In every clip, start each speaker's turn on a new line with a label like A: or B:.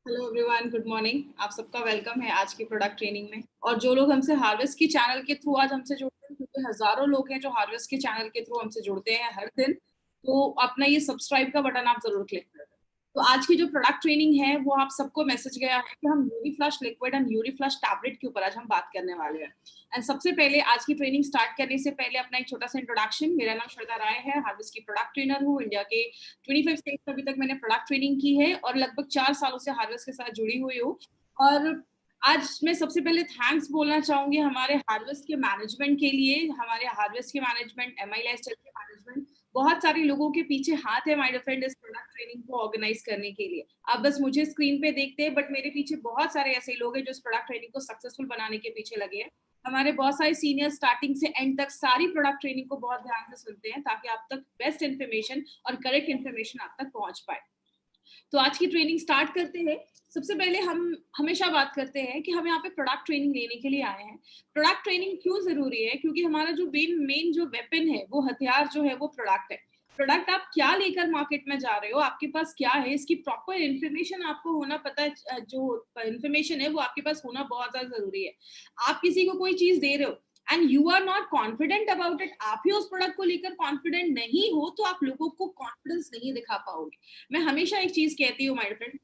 A: Hello everyone, good morning. आप सबका welcome है आज की प्रोडक्ट ट्रेनिंग में। और जो लोग हमसे हार्वेस्ट की चैनल के थ्रू आज हमसे जुड़ते हैं, क्योंकि हजारों लोग हैं जो हार्वेस्ट के चैनल के थ्रू हमसे जुड़ते हैं हर दिन, तो अपना ये सब्सक्राइब का बटन आप जरूर क्लिक कर दें। तो आज की जो प्रोडक्ट ट्रेनिंग है वो आप सबको मैसेज गया है कि हम Yuri flush liquid and Yuri flush tablet के ऊपर आज हम बात करने वाले हैं। एंड सबसे पहले आज की ट्रेनिंग स्टार्ट करने से पहले अपना एक छोटा सा इंट्रोडक्शन। मेरा नाम श्रद्धा राय है, हार्वेस्ट की प्रोडक्ट ट्रेनर हूँ। इंडिया के 25 स्टेट्स अभी तक मैंने प्रोडक्ट ट्रेनिंग की है और लगभग 4 सालों से हार्वेस्ट के साथ जुड़ी हुई हूँ। और आज मैं सबसे पहले थैंक्स बोलना चाहूंगी हमारे हार्वेस्ट के मैनेजमेंट के लिए। हमारे हार्वेस्ट के मैनेजमेंट, एमआई लाइफस्टाइल के मैनेजमेंट, बहुत सारे लोगों के पीछे हाथ है माय डियर फ्रेंड इस प्रोडक्ट ट्रेनिंग को ऑर्गेनाइज करने के लिए। आप बस मुझे स्क्रीन पे देखते हैं, बट मेरे पीछे बहुत सारे ऐसे लोग हैं जो इस प्रोडक्ट ट्रेनिंग को सक्सेसफुल बनाने के पीछे लगे हैं। हमारे बहुत सारे सीनियर स्टार्टिंग से एंड तक सारी प्रोडक्ट ट्रेनिंग को बहुत ध्यान से सुनते हैं ताकि आप तक बेस्ट इन्फॉर्मेशन और करेक्ट इन्फॉर्मेशन आप तक पहुंच पाए। तो आज की ट्रेनिंग स्टार्ट करते हैं। सबसे पहले हम हमेशा बात करते हैं कि हम यहाँ पे प्रोडक्ट ट्रेनिंग लेने के लिए आए हैं। प्रोडक्ट ट्रेनिंग क्यों जरूरी है? क्योंकि हमारा जो मेन जो वेपन है, वो हथियार जो है वो प्रोडक्ट है। प्रोडक्ट आप क्या लेकर मार्केट में जा रहे हो, आपके पास क्या है, इसकी प्रॉपर इन्फॉर्मेशन आपको होना पता है। जो इन्फॉर्मेशन है वो आपके पास होना बहुत ज्यादा जरूरी है। आप किसी को कोई चीज दे रहे हो and you are not confident about it, आप ही उस प्रोडक्ट को लेकर कॉन्फिडेंट नहीं हो, तो आप लोगों को कॉन्फिडेंस नहीं दिखा पाओगे। मैं हमेशा एक चीज कहती हूँ माय फ्रेंड,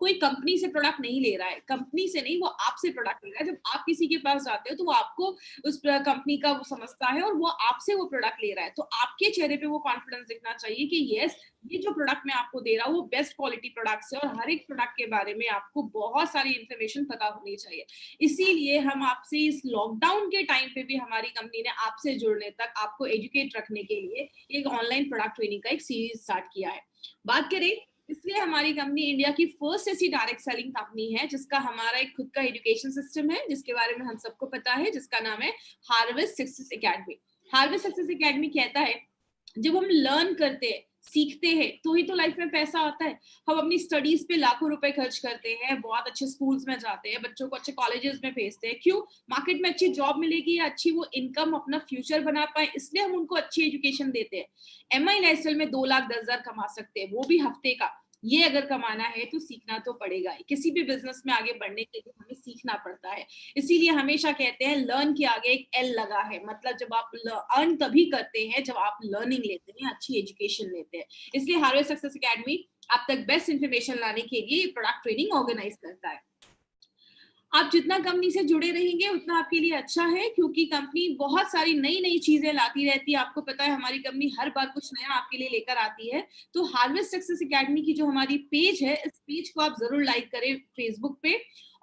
A: कोई कंपनी से प्रोडक्ट नहीं ले रहा है, कंपनी से नहीं, वो आपसे प्रोडक्ट ले रहा है। जब आप किसी के पास जाते हो तो वो आपको उस कंपनी का वो समझता है और वो आपसे वो प्रोडक्ट ले रहा है। तो आपके चेहरे पे वो कॉन्फिडेंस दिखना चाहिए कि यस, ये जो प्रोडक्ट मैं आपको दे रहा हूँ वो बेस्ट क्वालिटी प्रोडक्ट्स है और हर एक प्रोडक्ट के बारे में आपको बहुत सारी इंफॉर्मेशन पता होनी चाहिए। इसीलिए हम आपसे इस लॉकडाउन के टाइम पे भी हमारी कंपनी ने आपसे जुड़ने तक आपको एजुकेट रखने के लिए एक ऑनलाइन प्रोडक्ट ट्रेनिंग का एक सीरीज स्टार्ट किया है। बात करें, इसलिए हमारी कंपनी इंडिया की फर्स्ट ऐसी डायरेक्ट सेलिंग कंपनी है जिसका हमारा एक खुद का एजुकेशन सिस्टम है, जिसके बारे में हम सबको पता है, जिसका नाम है harvest success academy. Harvest success academy कहता है, जब हम लर्न करते हैं, सीखते हैं, तो ही तो लाइफ में पैसा आता है। हम अपनी स्टडीज पे लाखों रुपए खर्च करते हैं, बहुत अच्छे स्कूल्स में जाते हैं, बच्चों को अच्छे कॉलेजेस में भेजते हैं। क्यों? मार्केट में अच्छी जॉब मिलेगी या अच्छी वो इनकम अपना फ्यूचर बना पाए, इसलिए हम उनको अच्छी एजुकेशन देते हैं। एमआई लाइफस्टाइल में 2,10,000 कमा सकते हैं, वो भी हफ्ते का। ये अगर कमाना है तो सीखना तो पड़ेगा ही। किसी भी बिजनेस में आगे बढ़ने के लिए हमें सीखना पड़ता है। इसीलिए हमेशा कहते हैं लर्न के आगे एक एल लगा है, मतलब जब आप अर्न तभी करते हैं जब आप लर्निंग लेते हैं, अच्छी एजुकेशन लेते हैं। इसलिए हार्वेस्ट सक्सेस एकेडमी आप तक बेस्ट इंफॉर्मेशन लाने के लिए प्रोडक्ट ट्रेनिंग ऑर्गेनाइज करता है। आप जितना कंपनी से जुड़े रहेंगे उतना आपके लिए अच्छा है, क्योंकि कंपनी बहुत सारी नई नई चीजें लाती रहती है। आपको पता है हमारी कंपनी हर बार कुछ नया आपके लिए लेकर आती है। तो हार्वेस्ट सक्सेस एकेडमी की जो हमारी पेज है, इस पेज को आप जरूर लाइक करें फेसबुक पे,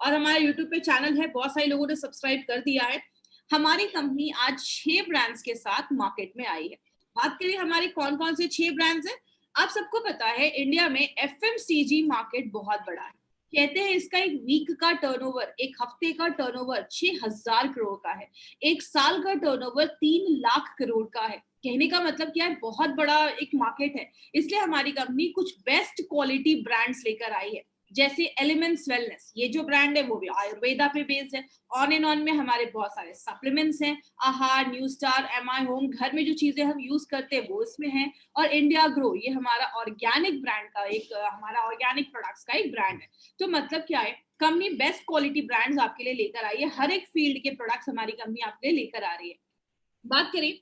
A: और हमारे यूट्यूब पे चैनल है, बहुत सारे लोगों ने सब्सक्राइब कर दिया है। हमारी कंपनी आज 6 ब्रांड्स के साथ मार्केट में आई है। बात करें हमारे कौन कौन से 6 ब्रांड्स हैं। आप सबको पता है इंडिया में एफएमसीजी मार्केट बहुत बड़ा है। कहते हैं इसका एक वीक का टर्नओवर, एक हफ्ते का टर्नओवर 6,000 करोड़ का है। एक साल का टर्नओवर 3 लाख करोड़ का है। कहने का मतलब क्या है, बहुत बड़ा एक मार्केट है। इसलिए हमारी कंपनी कुछ बेस्ट क्वालिटी ब्रांड्स लेकर आई है, जैसे एलिमेंट्स वेलनेस, ये जो ब्रांड है वो भी आयुर्वेदा पे बेस्ड है। ऑन एंड ऑन में हमारे बहुत सारे सप्लीमेंट्स हैं, आहार, न्यू स्टार, एमआई होम, घर में जो चीजें हम यूज करते हैं वो इसमें है। और इंडिया ग्रो, ये हमारा ऑर्गेनिक ब्रांड का एक हमारा ऑर्गेनिक प्रोडक्ट्स का एक ब्रांड है। तो मतलब क्या है, कंपनी बेस्ट क्वालिटी ब्रांड्स आपके लिए लेकर आई है। हर एक फील्ड के प्रोडक्ट्स हमारी कंपनी आपके लिए लेकर आ रही है। बात करें,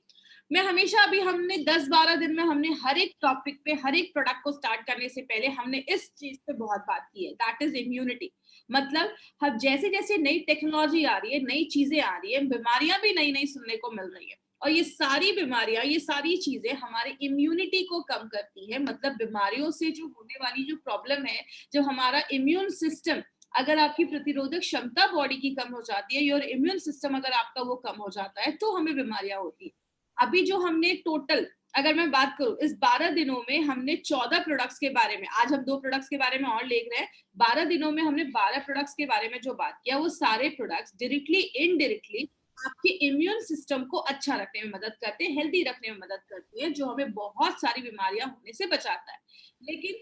A: मैं हमेशा अभी हमने 10-12 दिन में हमने हर एक टॉपिक पे, हर एक प्रोडक्ट को स्टार्ट करने से पहले हमने इस चीज पे बहुत बात की है, दैट इज इम्यूनिटी। मतलब हम जैसे जैसे नई टेक्नोलॉजी आ रही है, नई चीजें आ रही है, बीमारियां भी नई नई सुनने को मिल रही है, और ये सारी बीमारियां, ये सारी चीजें हमारे इम्यूनिटी को कम करती है। मतलब बीमारियों से जो होने वाली जो प्रॉब्लम है, जो हमारा इम्यून सिस्टम, अगर आपकी प्रतिरोधक क्षमता बॉडी की कम हो जाती है, योर इम्यून सिस्टम अगर आपका वो कम हो जाता है, तो हमें बीमारियां होती है। अभी जो हमने टोटल, अगर मैं बात करूं, इस 12 दिनों में हमने 14 प्रोडक्ट्स के बारे में, आज हम 2 प्रोडक्ट्स के बारे में और देख रहे हैं। 12 दिनों में हमने 12 प्रोडक्ट्स के बारे में जो बात किया, वो सारे प्रोडक्ट्स डायरेक्टली इनडायरेक्टली आपके इम्यून सिस्टम को अच्छा रखने में मदद करते हैं, हेल्दी रखने में मदद करते हैं, जो हमें बहुत सारी बीमारियां होने से बचाता है। लेकिन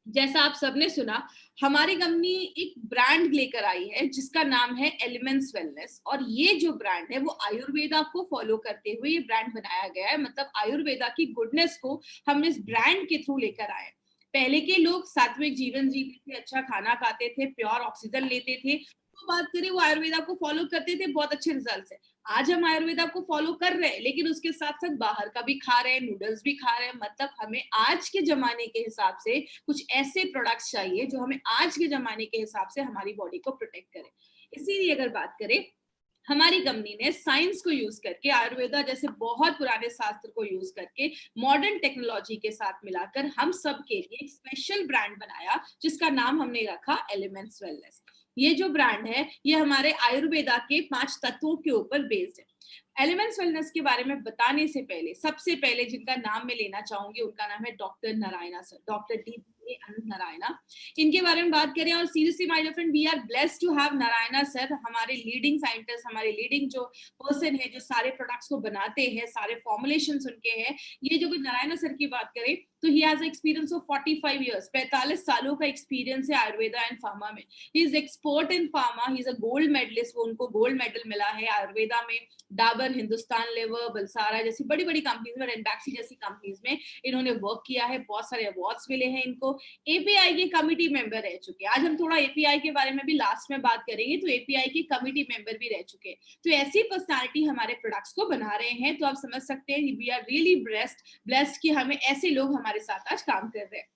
A: जैसा आप सबने सुना, हमारी कंपनी एक ब्रांड लेकर आई है जिसका नाम है एलिमेंट्स वेलनेस, और ये जो ब्रांड है वो आयुर्वेदा को फॉलो करते हुए ये ब्रांड बनाया गया है। मतलब आयुर्वेदा की गुडनेस को हम इस ब्रांड के थ्रू लेकर आए। पहले के लोग सात्विक जीवन जीते थे, अच्छा खाना खाते थे, प्योर ऑक्सीजन लेते थे, तो बात करें वो आयुर्वेदा को फॉलो करते थे, बहुत अच्छे रिजल्ट्स है। आज हम आयुर्वेदा को फॉलो कर रहे हैं, लेकिन उसके साथ साथ बाहर का भी खा रहे हैं, नूडल्स भी खा रहे हैं। मतलब हमें आज के जमाने के हिसाब से कुछ ऐसे प्रोडक्ट्स चाहिए जो हमें आज के जमाने के हिसाब से हमारी बॉडी को प्रोटेक्ट करे। इसीलिए अगर बात करें, हमारी कंपनी ने साइंस को यूज करके, आयुर्वेदा जैसे बहुत पुराने शास्त्र को यूज करके, मॉडर्न टेक्नोलॉजी के साथ मिलाकर हम सब के लिए एक स्पेशल ब्रांड बनाया, जिसका नाम हमने रखा एलिमेंट्स वेलनेस। ये जो ब्रांड है, ये हमारे आयुर्वेदा के 5 तत्वों के ऊपर बेस्ड है। एलिमेंट्स वेलनेस के बारे में बताने से पहले, सबसे पहले जिनका नाम मैं लेना चाहूंगी, उनका नाम है doctor Narayana sir, doctor D Anant Narayana. इनके बारे में बात करें, और seriously my dear friend, we are blessed to have Narayana sir, हमारे लीडिंग साइंटिस्ट, हमारे लीडिंग जो पर्सन है, जो सारे प्रोडक्ट्स को बनाते हैं, सारे फॉर्मुलेशंस उनके हैं। ये जो नारायणा सर की बात करें, तो he has experience of 45 years, 45 सालों का एक्सपीरियंस है आयुर्वेदा एंड फार्मा में। He is expert in pharma, he is a gold medallist, वो उनको गोल्ड मेडल मिला है आयुर्वेदा में। डाबर, हिंदुस्तान लेवर, बलसारा जैसी बड़ी बड़ी कंपनीज में, रेंडैक्सी जैसी कंपनीज में इन्होंने वर्क किया है, बहुत सारे अवार्ड्स मिले हैं इनको। एपीआई के कमिटी मेंबर रह चुके हैं। आज हम थोड़ा एपीआई के बारे में भी लास्ट में बात करेंगे, तो एपीआई की कमिटी मेंबर भी रह चुके हैं। तो ऐसी पर्सनालिटी हमारे प्रोडक्ट्स को बना रहे हैं, तो आप समझ सकते हैं वी आर रियली ब्लेस्ड कि हमें ऐसे लोग हमारे साथ आज काम कर रहे हैं।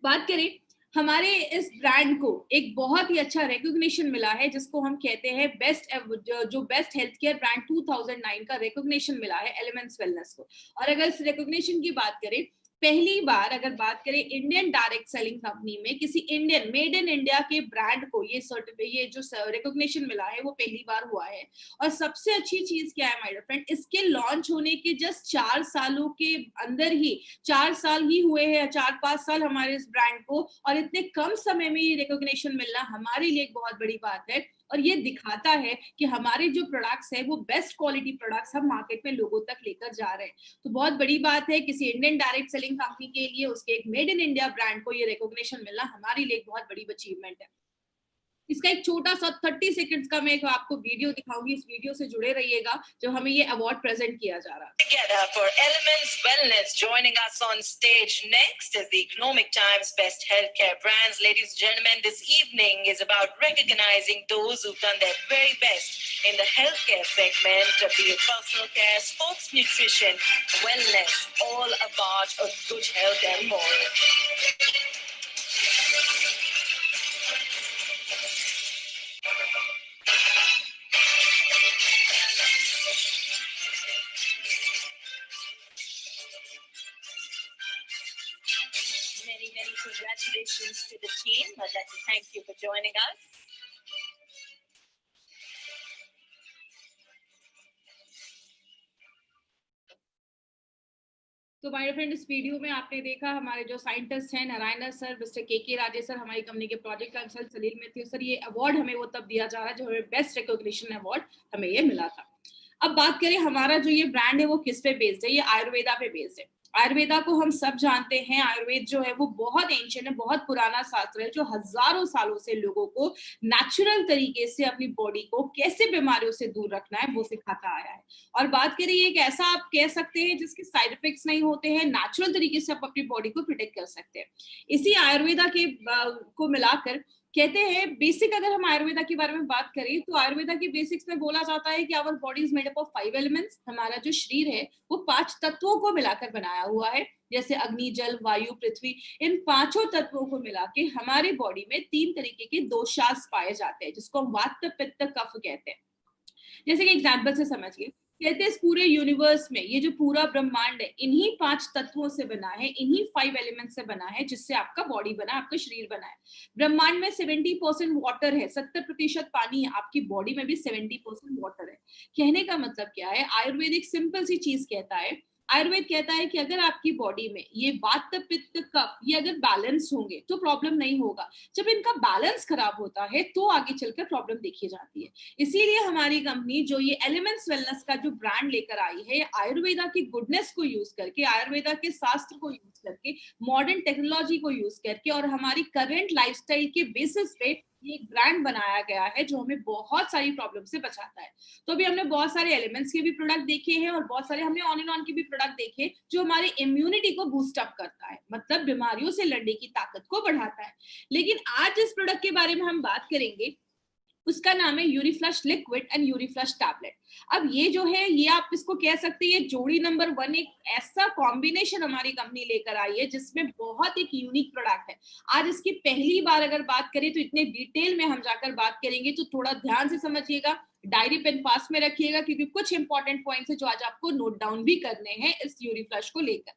A: बात करें, हमारे इस ब्रांड को एक बहुत ही अच्छा रिकॉग्निशन मिला है, जिसको हम कहते हैं बेस्ट, जो बेस्ट हेल्थ केयर ब्रांड 2009 का रिकॉग्निशन मिला है एलिमेंट्स वेलनेस को। और अगर इस रिकॉग्निशन की बात करें, पहली बार अगर बात करें इंडियन डायरेक्ट सेलिंग कंपनी में किसी इंडियन, मेड इन इंडिया के ब्रांड को ये जो रिकॉग्निशन मिला है, वो पहली बार हुआ है। और सबसे अच्छी चीज क्या है माय डियर फ्रेंड, इसके लॉन्च होने के जस्ट 4 सालों के अंदर ही, 4 साल ही हुए हैं, 4-5 साल हमारे इस ब्रांड को, और इतने कम समय में ये रिकॉग्निशन मिलना हमारे लिए एक बहुत बड़ी बात है। और ये दिखाता है कि हमारे जो प्रोडक्ट्स है, वो बेस्ट क्वालिटी प्रोडक्ट्स हम मार्केट में लोगों तक लेकर जा रहे हैं। तो बहुत बड़ी बात है किसी इंडियन डायरेक्ट सेलिंग कंपनी के लिए, उसके एक मेड इन इंडिया ब्रांड को ये रिकॉग्निशन मिलना हमारे लिए एक बहुत बड़ी अचीवमेंट है। इसका एक छोटा सा 30 सेकंड्स का मैं आपको वीडियो दिखाऊंगी, इस वीडियो से जुड़े रहिएगा, जो हमें ये अवार्ड प्रेजेंट किया जा रहा है।
B: Together for Elements Wellness, joining us on stage next is the Economic Times Best Healthcare Brands. Ladies and gentlemen, this evening is about recognizing those who've done their very best in the healthcare segment, be it personal care, sports nutrition, wellness, all about a good health and more. Many congratulations to the team. I'd like to thank you for joining us.
A: तो my friend, इस video में आपने देखा हमारे जो scientist हैं, Narayan sir, mister के Rajesh sir, हमारी कंपनी के प्रोजेक्ट कंसल्टेंट सलील में थे सर। ये अवार्ड हमें वो तब दिया जा रहा है जो हमें बेस्ट रिकॉग्निशन अवार्ड हमें ये मिला था। अब बात करें, हमारा जो ये ब्रांड है वो किस पे बेस्ड है, ये आयुर्वेदा पे बेस्ड है। आयुर्वेदा को हम सब जानते हैं, आयुर्वेद जो है वो बहुत एंशिएंट है, बहुत पुराना शास्त्र है, जो हजारों सालों से लोगों को नेचुरल तरीके से अपनी बॉडी को कैसे बीमारियों से दूर रखना है वो सिखाता आया है। और बात करें, एक ऐसा आप कह सकते हैं जिसके साइड इफेक्ट्स नहीं होते हैं, नेचुरल तरीके से आप अपनी बॉडी को प्रोटेक्ट कर सकते हैं। इसी आयुर्वेदा के को मिलाकर कहते हैं, बेसिक अगर हम आयुर्वेदा के बारे में बात करें, तो आयुर्वेदा के बेसिक्स में बोला जाता है कि our body is made up of 5 elements. हमारा जो शरीर है वो 5 तत्वों को मिलाकर बनाया हुआ है, जैसे अग्नि, जल, वायु, पृथ्वी। इन 5 तत्वों को मिला के हमारी बॉडी में 3 तरीके के दोषास पाए जाते हैं, जिसको हम वात, पित्त, कफ कहते हैं। जैसे कि एग्जाम्पल से समझिए, कहते हैं इस पूरे यूनिवर्स में ये जो पूरा ब्रह्मांड है, इन्हीं 5 तत्वों से बना है, इन्हीं 5 एलिमेंट से बना है, जिससे आपका बॉडी बना, आपका शरीर बना है। ब्रह्मांड में 70% वाटर है, 70% पानी है, आपकी बॉडी में भी 70% वाटर है। कहने का मतलब क्या है, आयुर्वेदिक सिंपल सी चीज कहता है, आयुर्वेद कहता है कि अगर आपकी बॉडी में ये वात, पित्त, कफ ये अगर बैलेंस होंगे तो प्रॉब्लम नहीं होगा। जब इनका बैलेंस खराब होता है तो आगे चलकर प्रॉब्लम देखी जाती है। इसीलिए हमारी कंपनी जो ये एलिमेंट्स वेलनेस का जो ब्रांड लेकर आई है, आयुर्वेदा की गुडनेस को यूज करके, आयुर्वेदा के शास्त्र को यूज करके, मॉडर्न टेक्नोलॉजी को यूज करके, और हमारी करंट लाइफस्टाइल के बेसिस पे ये एक ब्रांड बनाया गया है जो हमें बहुत सारी प्रॉब्लम से बचाता है। तो अभी हमने बहुत सारे एलिमेंट्स के भी प्रोडक्ट देखे हैं और बहुत सारे हमने ऑन एंड ऑन के भी प्रोडक्ट देखे जो हमारे इम्यूनिटी को बूस्ट अप करता है, मतलब बीमारियों से लड़ने की ताकत को बढ़ाता है। लेकिन आज जिस प्रोडक्ट के बारे में हम बात करेंगे उसका नाम है यूरीफ्लश लिक्विड एंड यूरीफ्लश टैबलेट। अब ये जो है, ये आप इसको कह सकते हैं जोड़ी नंबर 1, एक ऐसा कॉम्बिनेशन हमारी कंपनी लेकर आई है जिसमें बहुत एक यूनिक प्रोडक्ट है। आज इसकी पहली बार अगर बात करें तो इतने डिटेल में हम जाकर बात करेंगे, तो थोड़ा ध्यान से समझिएगा, डायरी पेन पास में रखिएगा, क्योंकि कुछ इंपॉर्टेंट पॉइंट्स है जो आज आपको नोट डाउन भी करने हैं इस यूरीफ्लश को लेकर।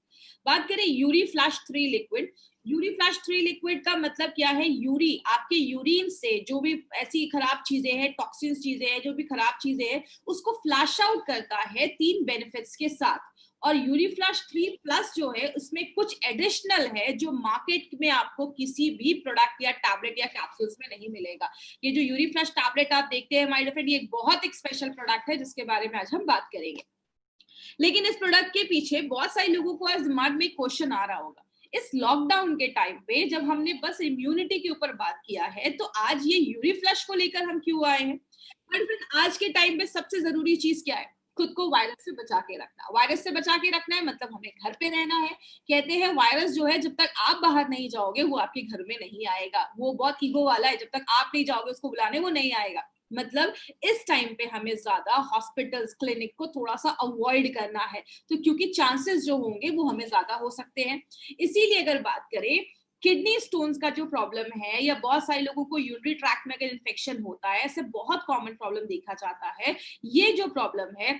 A: बात करें यूरीफ्लश 3 लिक्विड। यूरीफ्लश 3 लिक्विड का मतलब क्या है? यूरी, आपके यूरिन से जो भी ऐसी खराब चीजें हैं, टॉक्सिन्स चीजें हैं, जो भी खराब चीजें हैं, उसको फ्लैश आउट करता है 3 बेनिफिट्स के साथ। और यूरीफ्लश 3 प्लस जो है उसमें कुछ एडिशनल है जो मार्केट में आपको किसी भी प्रोडक्ट या टैबलेट या कैप्सूल्स में नहीं मिलेगा। ये जो यूरीफ्लश टैबलेट आप देखते हैं माय डियर फ्रेंड, ये एक बहुत एक स्पेशल प्रोडक्ट है जिसके बारे में आज हम बात करेंगे। लेकिन इस प्रोडक्ट के पीछे बहुत सारे लोगों को आज दिमाग में क्वेश्चन आ रहा होगा, इस लॉकडाउन के टाइम पे जब हमने बस इम्यूनिटी के ऊपर बात किया है, तो आज ये यूरीफ्लश को लेकर हम क्यों आए हैं? आज के टाइम पे सबसे जरूरी चीज क्या है? खुद को वायरस से बचा के रखना। वायरस से बचा के रखना है मतलब हमें घर पे रहना है। कहते हैं वायरस जो है जब तक आप बाहर नहीं जाओगे वो आपके घर में नहीं आएगा। वो बहुत ईगो वाला है, जब तक आप नहीं जाओगे उसको बुलाने वो नहीं आएगा। मतलब इस टाइम पे हमें ज्यादा हॉस्पिटल्स, क्लिनिक को थोड़ा सा अवॉइड करना है, तो क्योंकि चांसेस जो होंगे वो हमें ज्यादा हो सकते हैं। इसीलिए अगर बात करें किडनी स्टोन्स का जो प्रॉब्लम है, या बहुत सारे लोगों को यूरिनरी ट्रैक्ट में अगर इन्फेक्शन होता है, ऐसे बहुत कॉमन प्रॉब्लम देखा जाता है। ये जो प्रॉब्लम है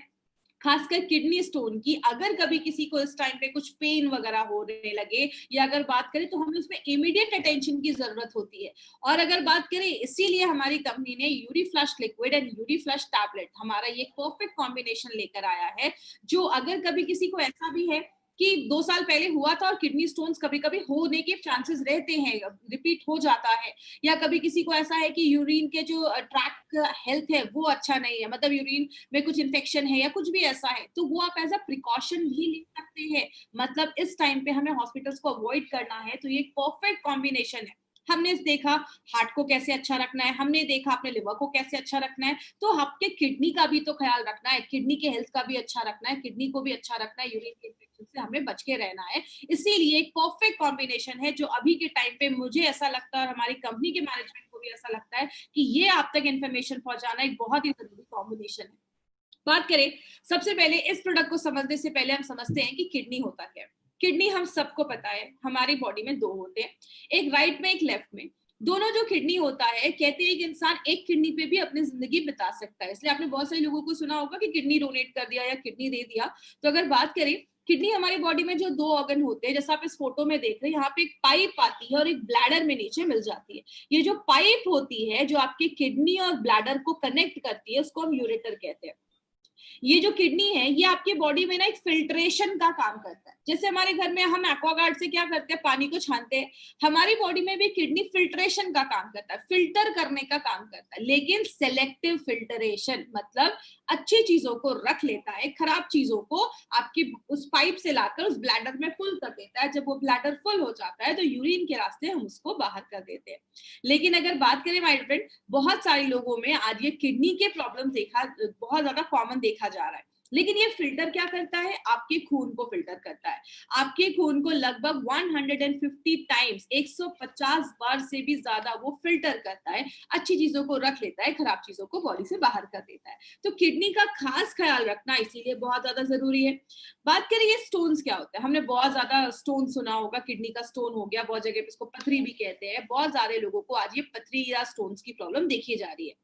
A: खासकर किडनी स्टोन की, अगर कभी किसी को इस टाइम पे कुछ पेन वगैरह होने लगे या अगर बात करें तो हमें उसमें इमीडिएट अटेंशन की जरूरत होती है। और अगर बात करें, इसीलिए हमारी कंपनी ने यूरीफ्लश लिक्विड एंड यूरीफ्लश टैबलेट, हमारा ये परफेक्ट कॉम्बिनेशन लेकर आया है, जो अगर कभी किसी को ऐसा भी है कि 2 साल पहले हुआ था और किडनी स्टोन्स कभी कभी होने के चांसेस रहते हैं, रिपीट हो जाता है, या कभी किसी को ऐसा है कि यूरिन के जो ट्रैक हेल्थ है वो अच्छा नहीं है, मतलब यूरिन में कुछ इन्फेक्शन है या कुछ भी ऐसा है, तो वो आप एज अ प्रिकॉशन भी ले सकते हैं। मतलब इस टाइम पे हमें हॉस्पिटल्स को अवॉइड करना है, तो ये एक परफेक्ट कॉम्बिनेशन है। हमने देखा हार्ट को कैसे अच्छा रखना है, हमने देखा अपने लिवर को कैसे अच्छा रखना है, तो आपके किडनी का भी तो ख्याल रखना है, किडनी के हेल्थ का भी अच्छा रखना है, किडनी को भी अच्छा रखना है, यूरिन के इन्फेक्शन से हमें बच के रहना है। इसीलिए एक परफेक्ट कॉम्बिनेशन है जो अभी के टाइम पे मुझे ऐसा लगता है और हमारी कंपनी के मैनेजमेंट को भी ऐसा लगता है कि ये आप तक इन्फॉर्मेशन पहुंचाना एक बहुत ही जरूरी कॉम्बिनेशन है। बात करें, सबसे पहले इस प्रोडक्ट को समझने से पहले हम समझते हैं कि किडनी होता क्या है। किडनी हम सबको पता है हमारी बॉडी में 2 होते हैं, एक राइट में एक लेफ्ट में। दोनों जो किडनी होता है, कहते हैं कि इंसान एक किडनी पे भी अपनी जिंदगी बिता सकता है। इसलिए आपने बहुत सारे लोगों को सुना होगा कि किडनी डोनेट कर दिया या किडनी दे दिया। तो अगर बात करें, किडनी हमारी बॉडी में जो 2 ऑर्गन होते हैं, जैसा आप इस फोटो में देख रहे हैं, यहाँ पे एक पाइप आती है और एक ब्लैडर में नीचे मिल जाती है। ये जो पाइप होती है जो आपकी किडनी और ब्लैडर को कनेक्ट करती है, उसको हम यूरेटर कहते हैं। ये जो किडनी है ये आपके बॉडी में ना एक फिल्ट्रेशन का काम करता है। जैसे हमारे घर में हम एक्वागार्ड से क्या करते हैं, पानी को छानते हैं, हमारी बॉडी में भी किडनी फिल्ट्रेशन का काम करता है, फिल्टर करने का काम करता है, लेकिन सेलेक्टिव फिल्टरेशन, मतलब अच्छी चीजों को रख लेता है, खराब चीजों को आपकी उस पाइप से लाकर उस ब्लैडर में फुल कर देता है। जब वो ब्लैडर फुल हो जाता है तो यूरिन के रास्ते हम उसको बाहर कर देते हैं। लेकिन अगर बात करें माय फ्रेंड, बहुत सारे लोगों में आज ये किडनी के प्रॉब्लम देखा बहुत ज्यादा कॉमन देखा जा रहा है। लेकिन ये फिल्टर क्या करता है? आपके खून को फिल्टर करता है। आपके खून को लगभग 150 टाइम्स, 150 बार से भी ज्यादा वो फिल्टर करता है, अच्छी चीजों को रख लेता है, खराब चीजों को बॉडी से बाहर कर देता है। तो किडनी का खास ख्याल रखना इसीलिए बहुत ज्यादा जरूरी है। बात करें ये स्टोन्स क्या होता है, हमने बहुत ज्यादा स्टोन सुना होगा, किडनी का स्टोन हो गया, बहुत जगह पे इसको पथरी भी कहते हैं। बहुत सारे लोगों को आज ये पथरी या स्टोन्स की प्रॉब्लम देखी जा रही है।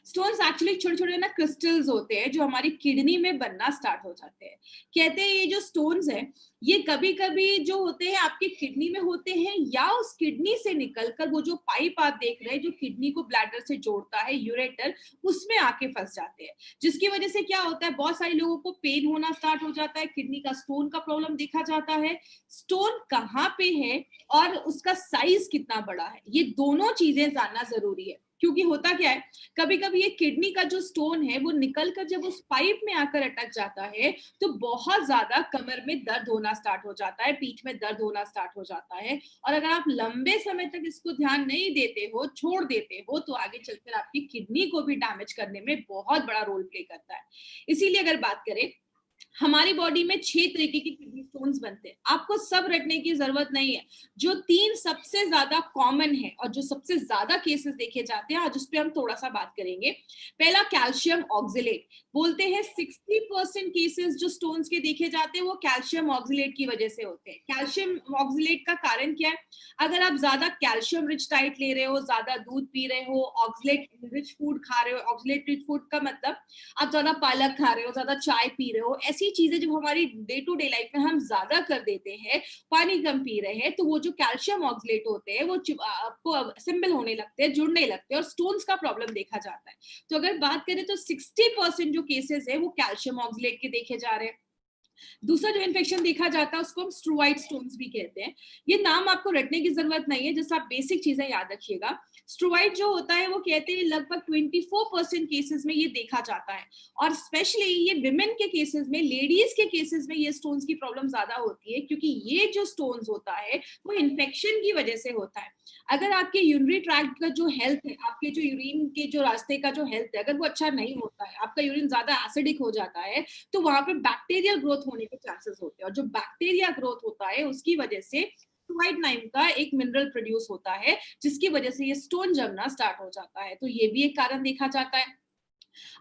A: स्टोन्स एक्चुअली छोटे छोटे ना क्रिस्टल्स होते हैं जो हमारी किडनी में बनना स्टार्ट हो जाते हैं। कहते हैं ये जो स्टोन्स है ये कभी कभी जो होते हैं आपकी किडनी में होते हैं, या उस किडनी से निकलकर वो जो पाइप आप देख रहे हैं जो किडनी को ब्लैडर से जोड़ता है, यूरेटर, उसमें आके फंस जाते हैं। जिसकी वजह से क्या होता है, बहुत सारे लोगों को पेन होना स्टार्ट हो जाता है, किडनी का स्टोन का प्रॉब्लम देखा जाता है। स्टोन कहाँ पे है और उसका साइज कितना बड़ा है, ये दोनों चीजें जानना जरूरी है। क्योंकि होता क्या है, कभी कभी ये किडनी का जो स्टोन है वो निकल कर जब उस पाइप में आकर अटक जाता है तो बहुत ज्यादा कमर में दर्द होना स्टार्ट हो जाता है, पीठ में दर्द होना स्टार्ट हो जाता है। और अगर आप लंबे समय तक इसको ध्यान नहीं देते हो, छोड़ देते हो, तो आगे चलकर आपकी किडनी को भी डैमेज करने में बहुत बड़ा रोल प्ले करता है। इसीलिए अगर बात करें, हमारी बॉडी में 6 तरीके के किडनी स्टोन्स बनते हैं। आपको सब रटने की जरूरत नहीं है। जो 3 सबसे ज्यादा कॉमन है और जो सबसे ज्यादा केसेस देखे जाते हैं, आज उस पर हम थोड़ा सा बात करेंगे। पहला कैल्शियम ऑक्सिलेट। बोलते हैं 60% केसेस जो स्टोन्स के देखे जाते हैं वो कैल्शियम ऑक्सिलेट की वजह से होते हैं। कैल्शियम ऑक्सिलेट का कारण क्या है? अगर आप ज्यादा कैल्शियम रिच डाइट ले रहे हो, ज्यादा दूध पी रहे हो, ऑक्सिलेट रिच फूड खा रहे हो, ऑक्सिलेट रिच फूड का मतलब आप ज्यादा पालक खा रहे हो, ज्यादा चाय पी रहे हो, ऐसी चीजें जब हमारी डे टू डे लाइफ में हम ज्यादा कर देते हैं, पानी कम पी रहे हैं, तो वो जो कैल्शियम ऑक्सिलेट होते हैं वो आपको असेंबल होने लगते हैं, जुड़ने लगते हैं और स्टोन्स का प्रॉब्लम देखा जाता है। तो अगर बात करें तो 60% जो केसेस है वो कैल्शियम ऑक्सिलेट के देखे जा रहे हैं। दूसरा जो इन्फेक्शन देखा जाता है उसको हम स्ट्रोवाइड स्टोन्स भी कहते हैं। ये नाम आपको रटने की जरूरत नहीं है, जैसे आप बेसिक चीजें याद रखिएगा। स्ट्रोवाइड जो होता है वो कहते हैं लगभग 24% केसेस में ये देखा जाता है, और स्पेशली ये विमेन के केसेस में, लेडीज के केसेस में ये स्टोन्स की प्रॉब्लम ज्यादा होती है, क्योंकि ये जो स्टोन्स होता है वो इन्फेक्शन की वजह से होता है। अगर आपके यूरिनरी ट्रैक्ट का जो हेल्थ है, आपके जो यूरिन के जो रास्ते का जो हेल्थ है, अगर वो अच्छा नहीं होता है, आपका यूरिन ज्यादा एसिडिक हो जाता है, तो वहां पे बैक्टीरियल ग्रोथ होने के चांसेस होते हैं। और जो बैक्टीरिया ग्रोथ होता है उसकी वजह से फ्लोराइड नाम का एक मिनरल प्रोड्यूस होता है, जिसकी वजह से ये स्टोन जमना स्टार्ट हो जाता है। तो ये भी एक कारण देखा जाता है।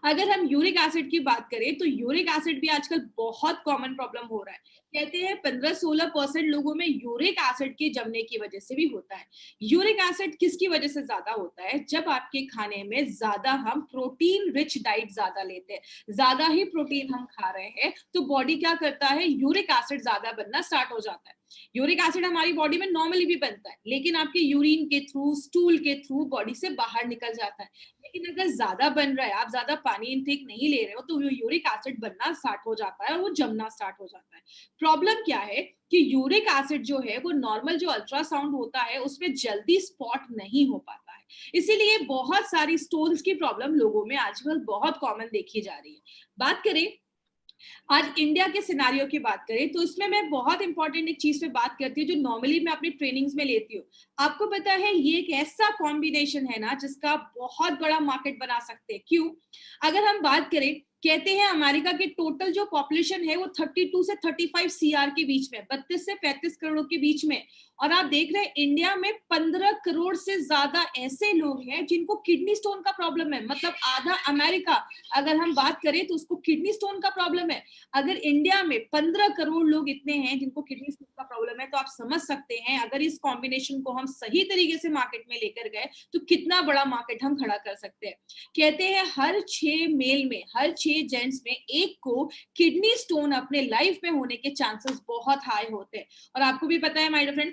A: अगर हम यूरिक एसिड की बात करें तो यूरिक एसिड भी आजकल बहुत कॉमन प्रॉब्लम हो रहा है। कहते हैं 15-16% लोगों में यूरिक एसिड के जमने की वजह से भी होता है। यूरिक एसिड किसकी वजह से ज्यादा होता है? जब आपके खाने में ज्यादा हम प्रोटीन रिच डाइट ज्यादा लेते हैं, ज्यादा ही प्रोटीन हम खा रहे हैं, तो बॉडी क्या करता है, यूरिक एसिड ज्यादा बनना स्टार्ट हो जाता है। यूरिक एसिड हमारी बॉडी में नॉर्मली भी बनता है, लेकिन आपके यूरिन के थ्रू, स्टूल के थ्रू बॉडी से बाहर निकल जाता है। लेकिन अगर ज्यादा बन रहा है, आप ज्यादा पानी इनटेक नहीं ले रहे हो, तो यूरिक एसिड बनना स्टार्ट हो जाता है और वो जमना स्टार्ट हो जाता है। प्रॉब्लम क्या है कि यूरिक एसिड जो है वो नॉर्मल जो अल्ट्रासाउंड होता है उसमें जल्दी स्पॉट नहीं हो पाता है। इसीलिए बहुत सारी स्टोन्स की प्रॉब्लम लोगों में आजकल बहुत कॉमन देखी जा रही है। बात करें आज इंडिया के सिनारियो की बात करें तो इसमें मैं बहुत इंपॉर्टेंट एक चीज पे बात करती हूँ जो नॉर्मली मैं अपनी ट्रेनिंग्स में लेती हूँ। आपको पता है ये एक ऐसा कॉम्बिनेशन है ना जिसका बहुत बड़ा मार्केट बना सकते हैं। क्यों? अगर हम बात करें, कहते हैं अमेरिका की टोटल जो पॉपुलेशन है वो 32 से 35 सीआर के बीच में, 32 से 35 करोड़ के बीच में, और आप देख रहे हैं इंडिया में 15 करोड़ से ज्यादा ऐसे लोग हैं जिनको किडनी स्टोन का प्रॉब्लम है। मतलब आधा अमेरिका अगर हम बात करें तो उसको किडनी स्टोन का प्रॉब्लम है। अगर इंडिया में 15 करोड़ लोग इतने हैं जिनको किडनी स्टोन का प्रॉब्लम है, तो आप समझ सकते हैं अगर इस कॉम्बिनेशन को हम सही तरीके से मार्केट में लेकर गए तो कितना बड़ा मार्केट हम खड़ा कर सकते हैं। कहते हैं हर 6 मेल में, हर 6 जेंट्स में एक को किडनी स्टोन अपने लाइफ में होने के चांसेस बहुत हाई होते हैं। और आपको भी पता है माय डियर फ्रेंड,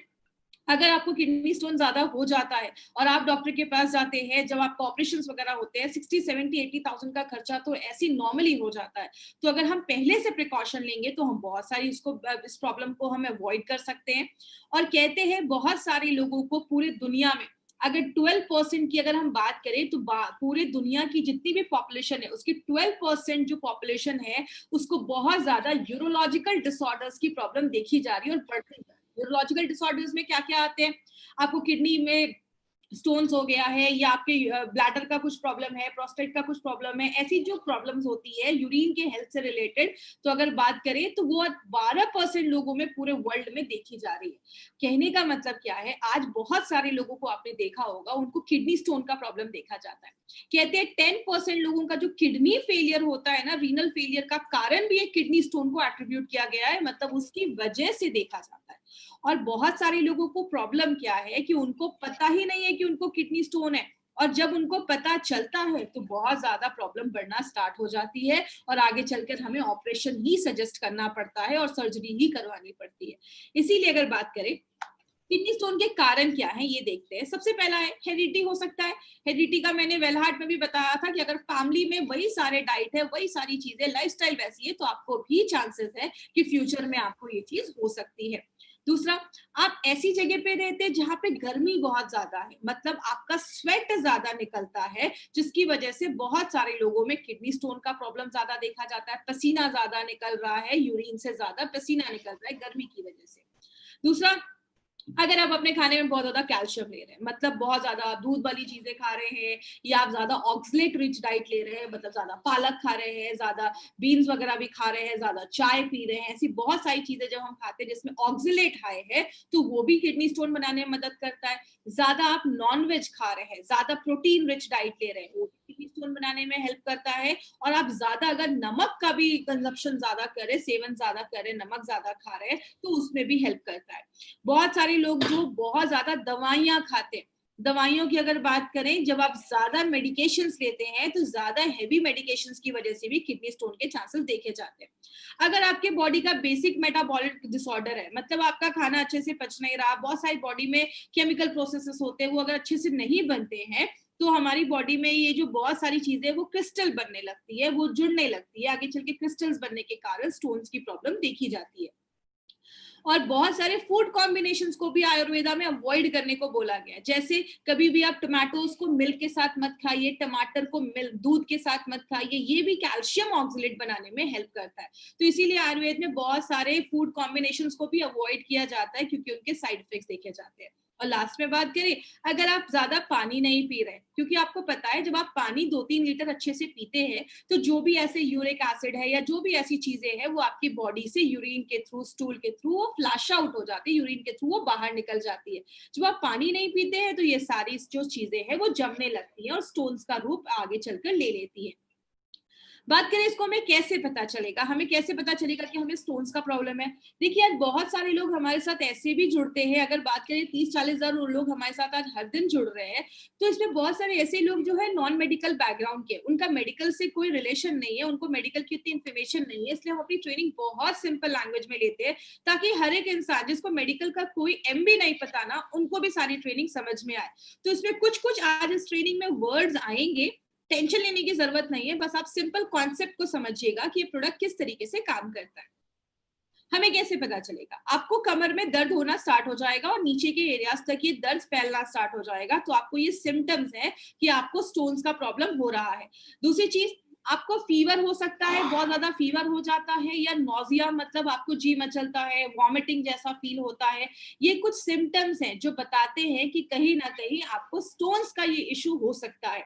A: अगर आपको किडनी स्टोन ज्यादा हो जाता है और आप डॉक्टर के पास जाते हैं, जब आपको ऑपरेशंस वगैरह होते हैं, 60-70-80,000 का खर्चा तो ऐसी नॉर्मली हो जाता है। तो अगर हम पहले से प्रिकॉशन लेंगे तो हम बहुत सारी इस प्रॉब्लम को हम अवॉइड कर सकते हैं। और कहते हैं बहुत सारे लोगों को पूरी दुनिया में अगर 12% की अगर हम बात करें तो पूरे दुनिया की जितनी भी पॉपुलेशन है उसकी 12% जो पॉपुलेशन है उसको बहुत ज्यादा यूरोलॉजिकल डिसऑर्डर्स की प्रॉब्लम देखी जा रही है और बढ़ रही है। न्यूरोलॉजिकल डिसऑर्डर्स में क्या क्या आते हैं? आपको किडनी में स्टोन्स हो गया है, या आपके ब्लैडर का कुछ प्रॉब्लम है, प्रोस्टेट का कुछ प्रॉब्लम है, ऐसी जो प्रॉब्लम्स होती है यूरिन के हेल्थ से रिलेटेड, तो अगर बात करें तो वो 12% लोगों में पूरे वर्ल्ड में देखी जा रही है। कहने का मतलब क्या है, आज बहुत सारे लोगों को आपने देखा होगा उनको किडनी स्टोन का प्रॉब्लम देखा जाता है। कहते हैं 10% लोगों का जो किडनी फेलियर होता है ना, रीनल फेलियर का कारण भी एक किडनी स्टोन को एट्रीब्यूट किया गया है, मतलब उसकी वजह से देखा जाता है। और बहुत सारे लोगों को प्रॉब्लम क्या है कि उनको पता ही नहीं है कि उनको किडनी स्टोन है, और जब उनको पता चलता है तो बहुत ज्यादा प्रॉब्लम बढ़ना स्टार्ट हो जाती है और आगे चलकर हमें ऑपरेशन ही सजेस्ट करना पड़ता है और सर्जरी ही करवानी पड़ती है। इसीलिए अगर बात करें किडनी स्टोन के कारण क्या है ये देखते हैं। सबसे पहला है हेरिडिटी हो सकता है। हेरिडिटी का मैंने वेलहार्ट में भी बताया था कि अगर फैमिली में वही सारे डाइट है, वही सारी चीजें, लाइफस्टाइल वैसी है, तो आपको भी चांसेस है कि फ्यूचर में आपको ये चीज हो सकती है। दूसरा, आप ऐसी जगह पे रहते हैं जहाँ पे गर्मी बहुत ज्यादा है, मतलब आपका स्वेट ज्यादा निकलता है, जिसकी वजह से बहुत सारे लोगों में किडनी स्टोन का प्रॉब्लम ज्यादा देखा जाता है, पसीना ज्यादा निकल रहा है, यूरिन से ज्यादा पसीना निकल रहा है गर्मी की वजह से। दूसरा, अगर आप अपने खाने में बहुत ज्यादा कैल्शियम ले रहे हैं, मतलब बहुत ज्यादा दूध वाली चीजें खा रहे हैं, या आप ज्यादा ऑक्सलेट रिच डाइट ले रहे हैं, मतलब ज्यादा पालक खा रहे हैं, ज्यादा बीन्स वगैरह भी खा रहे हैं, ज्यादा चाय पी रहे हैं, ऐसी बहुत सारी चीजें जब हम खाते हैं जिसमें ऑक्सलेट हाई है, तो वो भी किडनी स्टोन बनाने में मदद करता है। ज्यादा आप नॉन वेज खा रहे हैं, ज्यादा प्रोटीन रिच डाइट ले रहे हैं, वो भी किडनी स्टोन बनाने में हेल्प करता है। और आप ज्यादा अगर नमक का भी कंजप्शन ज्यादा करें, सेवन ज्यादा करें, नमक ज्यादा खा रहे हैं, तो उसमें भी हेल्प करता है। बहुत सारे लोग जो बहुत ज्यादा दवाइयां खाते हैं, दवाइयों की अगर बात करें, जब आप ज्यादा मेडिकेशंस लेते हैं तो ज्यादा हेवी मेडिकेशंस की वजह से भी किडनी स्टोन के चांसेस देखे जाते हैं। अगर आपके बॉडी का बेसिक मेटाबॉलिक डिसऑर्डर है, मतलब आपका खाना अच्छे से पच नहीं रहा, बहुत सारी बॉडी में केमिकल प्रोसेसेस होते हैं, वो अगर अच्छे से नहीं बनते हैं, तो हमारी बॉडी में ये जो बहुत सारी चीजें वो क्रिस्टल बनने लगती है, वो जुड़ने लगती है, आगे चल के क्रिस्टल्स बनने के कारण स्टोन्स की प्रॉब्लम देखी जाती है। और बहुत सारे फूड कॉम्बिनेशंस को भी आयुर्वेदा में अवॉइड करने को बोला गया है। जैसे कभी भी आप टमाटोज को मिल्क के साथ मत खाइए, टमाटर को मिल्क दूध के साथ मत खाइए, ये भी कैल्शियम ऑक्सलेट बनाने में हेल्प करता है। तो इसीलिए आयुर्वेद में बहुत सारे फूड कॉम्बिनेशंस को भी अवॉइड किया जाता है, क्योंकि उनके साइड इफेक्ट्स देखे जाते हैं। और लास्ट में बात करें, अगर आप ज्यादा पानी नहीं पी रहे, क्योंकि आपको पता है जब आप पानी 2-3 लीटर अच्छे से पीते हैं, तो जो भी ऐसे यूरिक एसिड है या जो भी ऐसी चीजें हैं, वो आपकी बॉडी से यूरिन के थ्रू, स्टूल के थ्रू वो फ्लैश आउट हो जाती है, यूरिन के थ्रू वो बाहर निकल जाती है। जब आप पानी नहीं पीते हैं, तो ये सारी जो चीजें हैं वो जमने लगती हैं और स्टोन्स का रूप आगे चलकर ले लेती है। बात करें इसको हमें कैसे पता चलेगा, हमें कैसे पता चलेगा कि हमें स्टोन्स का प्रॉब्लम है। देखिए, आज बहुत सारे लोग हमारे साथ ऐसे भी जुड़ते हैं, अगर बात करें 30-40 हजार लोग हमारे साथ आज हर दिन जुड़ रहे हैं, तो इसमें बहुत सारे ऐसे लोग जो है नॉन मेडिकल बैकग्राउंड के, उनका मेडिकल से कोई रिलेशन नहीं है, उनको मेडिकल की इतनी इन्फॉर्मेशन नहीं है, इसलिए हम अपनी ट्रेनिंग बहुत सिंपल लैंग्वेज में लेते हैं, ताकि हर एक इंसान जिसको मेडिकल का कोई एम भी नहीं पता ना, उनको भी सारी ट्रेनिंग समझ में आए। तो इसमें कुछ कुछ आज इस ट्रेनिंग में वर्ड्स आएंगे, टेंशन लेने की जरूरत नहीं है, बस आप सिंपल कॉन्सेप्ट को समझिएगा कि ये प्रोडक्ट किस तरीके से काम करता है। हमें कैसे पता चलेगा, आपको कमर में दर्द होना स्टार्ट हो जाएगा और नीचे के एरियाज तक ये दर्द फैलना स्टार्ट हो जाएगा, तो आपको ये सिम्टम्स है कि आपको स्टोन्स का प्रॉब्लम हो रहा है। दूसरी चीज, आपको फीवर हो सकता है, बहुत ज्यादा फीवर हो जाता है, या नोजिया, मतलब आपको जी मचलता है, वॉमिटिंग जैसा फील होता है। ये कुछ सिम्टम्स हैं जो बताते हैं कि कहीं ना कहीं आपको स्टोन्स का ये इशू हो सकता है।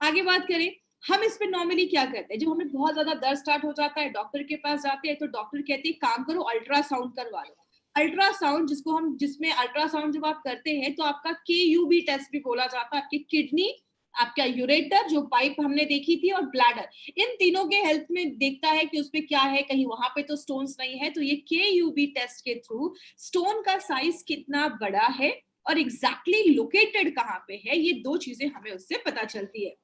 A: आगे बात करें, हम इस पे नॉर्मली क्या करते हैं, जब हमें बहुत ज्यादा दर्द स्टार्ट हो जाता है, डॉक्टर के पास जाते हैं, तो डॉक्टर कहते हैं काम करो, अल्ट्रासाउंड करवा लो। अल्ट्रासाउंड जिसको हम, जिसमें अल्ट्रासाउंड जब आप करते हैं तो आपका KUB टेस्ट भी बोला जाता है, आपकी किडनी, आपका यूरेटर जो पाइप हमने देखी थी, और ब्लैडर, इन तीनों के हेल्थ में देखता है कि उसमें क्या है, कहीं वहां पे तो स्टोन्स नहीं है। तो ये KUB टेस्ट के थ्रू स्टोन का साइज कितना बड़ा है और एग्जैक्टली लोकेटेड कहाँ पे है, ये दो चीजें हमें उससे पता चलती है।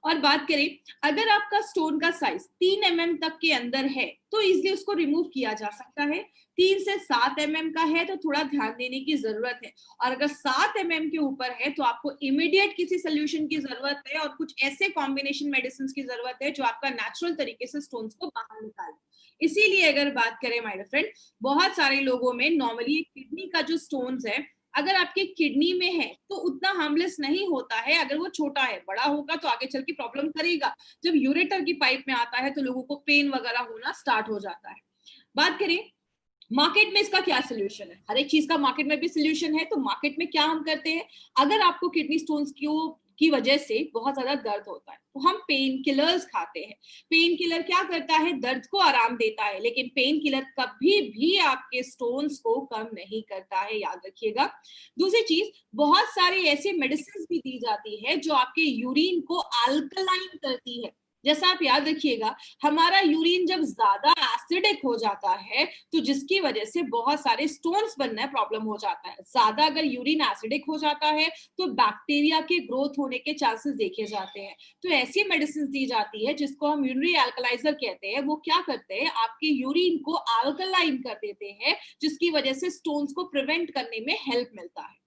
A: और बात करें, अगर आपका स्टोन का साइज 3 mm तक के अंदर है, तो इजिली उसको रिमूव किया जा सकता है। 3 से 7 mm का है तो थोड़ा ध्यान देने की जरूरत है, और अगर 7 mm के ऊपर है तो आपको इमीडिएट किसी सोल्यूशन की जरूरत है, और कुछ ऐसे कॉम्बिनेशन मेडिसिन की जरूरत है जो आपका नेचुरल तरीके से स्टोन्स को बाहर निकाले। इसीलिए अगर बात करें माय फ्रेंड, बहुत सारे लोगों में नॉर्मली किडनी का जो स्टोन्स है, अगर आपके किडनी में है तो उतना हार्मलेस नहीं होता है, अगर वो छोटा है, बड़ा होगा तो आगे चल के प्रॉब्लम करेगा। जब यूरेटर की पाइप में आता है तो लोगों को पेन वगैरह होना स्टार्ट हो जाता है। बात करें मार्केट में इसका क्या सोल्यूशन है, हर एक चीज का मार्केट में भी सोल्यूशन है। तो मार्केट में क्या हम करते हैं, अगर आपको किडनी स्टोन्स की वजह से बहुत ज्यादा दर्द होता है, तो हम पेन किलर्स खाते हैं। पेन किलर क्या करता है, दर्द को आराम देता है, लेकिन पेन किलर कभी भी आपके स्टोन्स को कम नहीं करता है, याद रखिएगा। दूसरी चीज, बहुत सारे ऐसे मेडिसिन भी दी जाती है जो आपके यूरिन को अल्कलाइन करती है। जैसा आप याद रखिएगा, हमारा यूरिन जब ज्यादा एसिडिक हो जाता है, तो जिसकी वजह से बहुत सारे स्टोन्स बनना प्रॉब्लम हो जाता है। ज्यादा अगर यूरिन एसिडिक हो जाता है तो बैक्टीरिया के ग्रोथ होने के चांसेस देखे जाते हैं। तो ऐसी मेडिसिन दी जाती है जिसको हम यूरिनरी अल्कलाइजर कहते हैं। वो क्या करते हैं, आपके यूरिन को अल्कलाइन कर देते हैं, जिसकी वजह से स्टोन्स को प्रिवेंट करने में हेल्प मिलता है।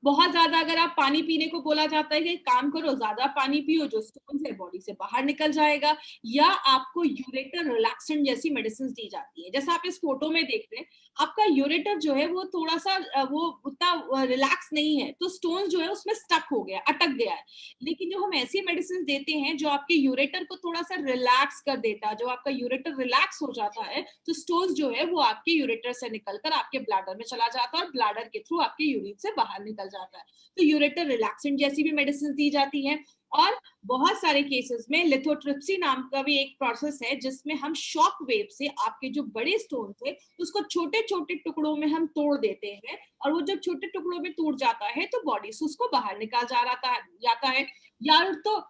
A: बहुत ज्यादा अगर आप पानी पीने को बोला जाता है कि काम करो, ज्यादा पानी पियो, जो स्टोन है बॉडी से बाहर निकल जाएगा, या आपको यूरेटर रिलैक्सेंट जैसी मेडिसिन दी जाती है। जैसा आप इस फोटो में देख रहे हैं, आपका यूरेटर जो है वो थोड़ा सा वो उतना रिलैक्स नहीं है, तो स्टोन जो है उसमें स्टक हो गया, अटक गया है। लेकिन जो हम ऐसी मेडिसिन देते हैं जो आपके यूरेटर को थोड़ा सा रिलैक्स कर देता है, जो आपका यूरेटर रिलैक्स हो जाता है, तो स्टोन जो है वो आपके यूरेटर से निकलकर आपके ब्लैडर में चला जाता है और ब्लैडर के थ्रू आपके यूरिन से बाहर निकल जाता है। तो यूरेटर रिलैक्सेंट जैसी भी मेडिसिन दी जाती है। और बहुत सारे केसेस में लिथोट्रिप्सी नाम का भी एक प्रोसेस है, जिसमें हम शॉक वेव से आपके जो बड़े स्टोन थे उसको छोटे छोटे टुकड़ों में हम तोड़ देते हैं, और वो जब छोटे टुकड़ों में टूट जाता है तो बॉडी से उसको बाहर निकाल जाता है। या तो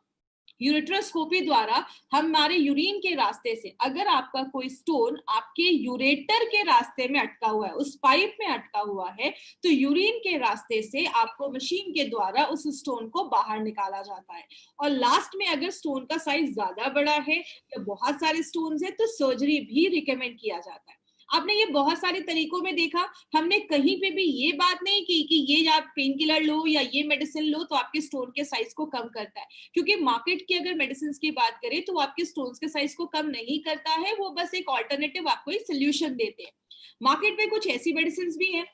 A: यूरेट्रोस्कोपी द्वारा हमारे यूरिन के रास्ते से, अगर आपका कोई स्टोन आपके यूरेटर के रास्ते में अटका हुआ है, उस पाइप में अटका हुआ है, तो यूरिन के रास्ते से आपको मशीन के द्वारा उस स्टोन को बाहर निकाला जाता है। और लास्ट में अगर स्टोन का साइज ज्यादा बड़ा है या बहुत सारे स्टोन है, तो सर्जरी भी रिकमेंड किया जाता है। आपने ये बहुत सारे तरीकों में देखा, हमने कहीं पे भी ये बात नहीं की कि ये आप पेन किलर लो या ये मेडिसिन लो तो आपके स्टोन के साइज को कम करता है, क्योंकि मार्केट की अगर मेडिसिन की बात करें तो वो आपके स्टोन्स के साइज को कम नहीं करता है, वो बस एक ऑल्टरनेटिव आपको एक सोल्यूशन देते हैं। मार्केट में कुछ ऐसी मेडिसिन भी हैं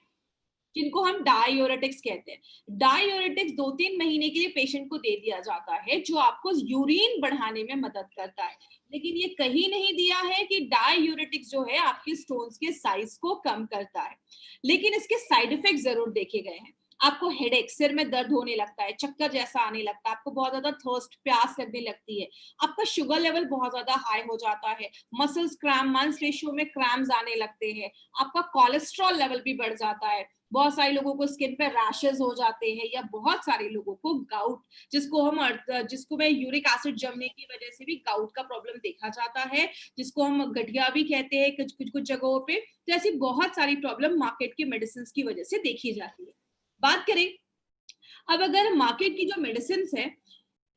A: जिनको हम डायूरेटिक्स कहते हैं। डायूरेटिक्स 2-3 महीने के लिए पेशेंट को दे दिया जाता है, जो आपको यूरिन बढ़ाने में मदद करता है। लेकिन ये कहीं नहीं दिया है कि डायूरेटिक्स जो है आपके स्टोन्स के साइज को कम करता है। लेकिन इसके साइड इफेक्ट जरूर देखे गए हैं। आपको हेडेक, सिर में दर्द होने लगता है, चक्कर जैसा आने लगता है, आपको बहुत ज्यादा थर्स्ट, प्यास लगने लगती है, आपका शुगर लेवल बहुत ज्यादा हाई हो जाता है, मसल्स क्रैम्प, मांसपेशियों में क्रैम्प्स आने लगते हैं, आपका कोलेस्ट्रॉल लेवल भी बढ़ जाता है, बहुत सारे लोगों को स्किन पे रैशेस हो जाते हैं, या बहुत सारे लोगों को गाउट, जिसको मैं यूरिक एसिड जमने की वजह से भी गाउट का प्रॉब्लम देखा जाता है, जिसको हम गठिया भी कहते हैं कुछ कुछ कुछ जगहों पे। तो ऐसी बहुत सारी प्रॉब्लम मार्केट के मेडिसिन की वजह से देखी जाती है। बात करें अब अगर मार्केट की जो मेडिसिन है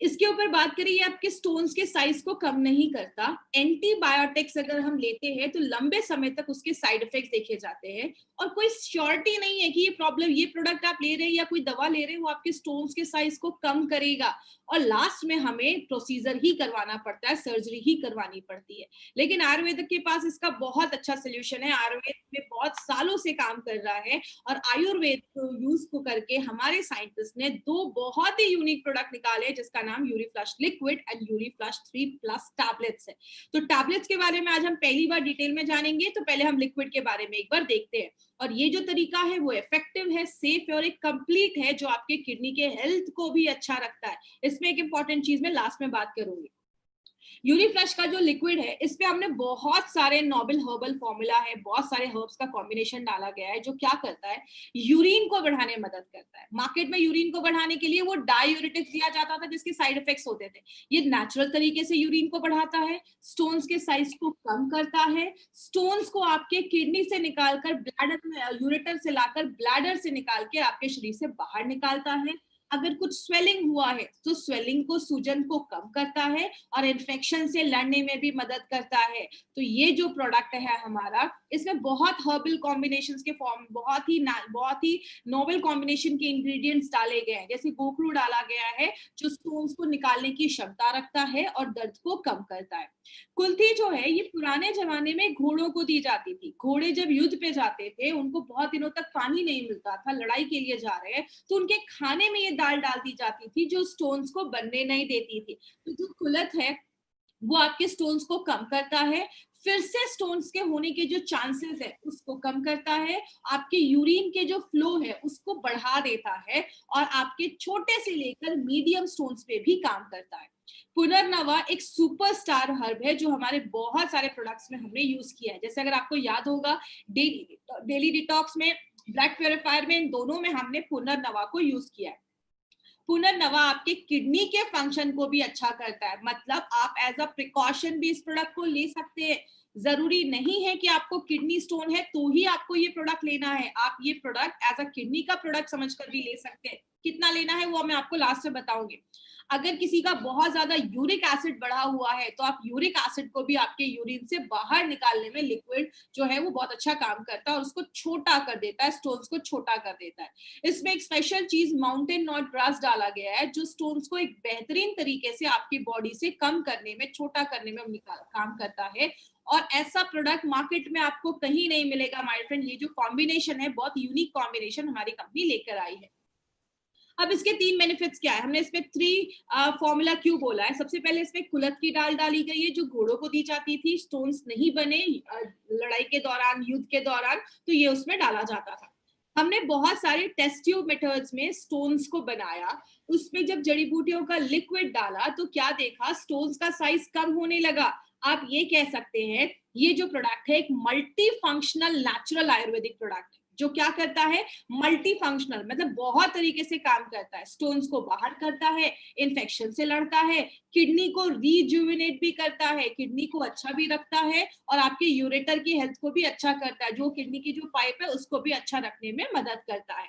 A: इसके ऊपर बात करें, ये आपके स्टोन्स के साइज को कम नहीं करता। एंटीबायोटिक्स अगर हम लेते हैं तो लंबे समय तक उसके साइड इफेक्ट्स देखे जाते हैं, और कोई श्योरिटी नहीं है कि ये प्रॉब्लम, ये प्रोडक्ट आप ले रहे हैं या कोई दवा ले रहे हैं वो आपके स्टोन्स के साइज को कम करेगा, और लास्ट में हमें प्रोसीजर ही करवाना पड़ता है, सर्जरी ही करवानी पड़ती है। लेकिन आयुर्वेद के पास इसका बहुत अच्छा सोल्यूशन है, आयुर्वेद में बहुत सालों से काम कर रहा है, और आयुर्वेद को यूज को करके हमारे साइंटिस्ट ने 2 बहुत ही यूनिक प्रोडक्ट निकाले, जिसका नाम यूरीफ्लश लिक्विड एंड यूरीफ्लश 3+ टैबलेट्स है। तो टैबलेट्स के बारे में आज हम पहली बार डिटेल में जानेंगे, तो पहले हम लिक्विड के बारे में एक बार देखते हैं। और ये जो तरीका है वो इफेक्टिव है, सेफ है और एक कंप्लीट है, जो आपके किडनी के हेल्थ को भी अच्छा रखता है। इसमें एक इंपॉर्टेंट चीज मैं लास्ट में बात करूंगी। यूनिफ्लश का जो लिक्विड है, इस पे हमने बहुत सारे नोबल हर्बल फॉर्मूला है, बहुत सारे हर्ब्स का कॉम्बिनेशन डाला गया है, जो क्या करता है, यूरिन को बढ़ाने में मदद करता है। मार्केट में यूरिन को बढ़ाने के लिए वो डायूरेटिक्स दिया जाता था, जिसके साइड इफेक्ट्स होते थे। ये नेचुरल तरीके से यूरिन को बढ़ाता है, स्टोन्स के साइज को कम करता है, स्टोन्स को आपके किडनी से निकालकर ब्लैडर में, यूरेटर से लाकर ब्लैडर से निकाल के आपके शरीर से बाहर निकालता है। अगर कुछ स्वेलिंग हुआ है तो स्वेलिंग को, सूजन को कम करता है, और इन्फेक्शन से लड़ने में भी मदद करता है। तो ये जो प्रोडक्ट है हमारा, इसमें बहुत हर्बल कॉम्बिनेशंस के फॉर्म, बहुत ही नोवेल कॉम्बिनेशन के इंग्रेडिएंट्स डाले गए हैं। जैसे गोखरू डाला गया है, जो स्टोन्स को निकालने की क्षमता रखता है और दर्द को कम करता है। कुल्थी जो है, ये पुराने जमाने में घोड़ों को दी जाती थी। घोड़े जब युद्ध पे जाते थे, उनको बहुत दिनों तक पानी नहीं मिलता था, लड़ाई के लिए जा रहे हैं, तो उनके खाने में ये दाल डाल दी जाती थी, जो स्टोन्स को बनने नहीं देती थी। तो जो कुलथ है वो आपके स्टोन्स को कम करता है, फिर से स्टोन्स के होने के जो चांसेस है उसको कम करता है, आपके यूरिन के जो फ्लो है उसको बढ़ा देता है, और आपके छोटे से लेकर मीडियम स्टोन्स पे भी काम करता है। पुनर्नवा एक सुपरस्टार हर्ब है, जो हमारे बहुत सारे प्रोडक्ट्स में हमने यूज किया है। जैसे अगर आपको याद होगा, डेली डिटॉक्स में, ब्लड प्योरीफायर में, इन दोनों में हमने पुनर्नवा को यूज किया है। पुनर्नवा आपके किडनी के फंक्शन को भी अच्छा करता है, मतलब आप एज अ प्रिकॉशन भी इस प्रोडक्ट को ले सकते हैं। जरूरी नहीं है कि आपको किडनी स्टोन है तो ही आपको ये प्रोडक्ट लेना है, आप ये प्रोडक्ट एज अ किडनी का प्रोडक्ट समझकर भी ले सकते हैं। कितना लेना है वो मैं आपको लास्ट में बताऊंगी। अगर किसी का बहुत ज्यादा यूरिक एसिड बढ़ा हुआ है तो आप यूरिक एसिड को भी आपके यूरिन से बाहर निकालने में लिक्विड जो है वो बहुत अच्छा काम करता है और उसको छोटा कर देता है, स्टोन्स को छोटा कर देता है। इसमें एक स्पेशल चीज माउंटेन नॉट ग्रास डाला गया है जो स्टोन्स को एक बेहतरीन तरीके से आपकी बॉडी से कम करने में, छोटा करने में काम करता है। और ऐसा प्रोडक्ट मार्केट में आपको कहीं नहीं मिलेगा माय फ्रेंड। ये जो कॉम्बिनेशन है बहुत यूनिक कॉम्बिनेशन हमारी कंपनी लेकर आई है। अब इसके 3 बेनिफिट्स क्या है, हमने इसमें 3 फॉर्मूला क्यों बोला है। सबसे पहले इसमें कुल्थ की दाल डाली गई है जो घोड़ों को दी जाती थी, स्टोन्स नहीं बने लड़ाई के दौरान, युद्ध के दौरान, तो ये उसमें डाला जाता था। हमने बहुत सारे टेस्ट ट्यूब मेथड्स में स्टोन्स को बनाया, उसमें जब जड़ी बूटियों का लिक्विड डाला तो क्या देखा, स्टोन्स का साइज कम होने लगा। आप ये कह सकते हैं ये जो प्रोडक्ट है एक multi functional natural Ayurvedic product है जो क्या करता है, मल्टी फंक्शनल मतलब बहुत तरीके से काम करता है। स्टोन्स को बाहर करता है, इन्फेक्शन से लड़ता है, किडनी को रिजुविनेट भी करता है, किडनी को अच्छा भी रखता है और आपके यूरेटर की हेल्थ को भी अच्छा करता है, जो किडनी की जो पाइप है उसको भी अच्छा रखने में मदद करता है।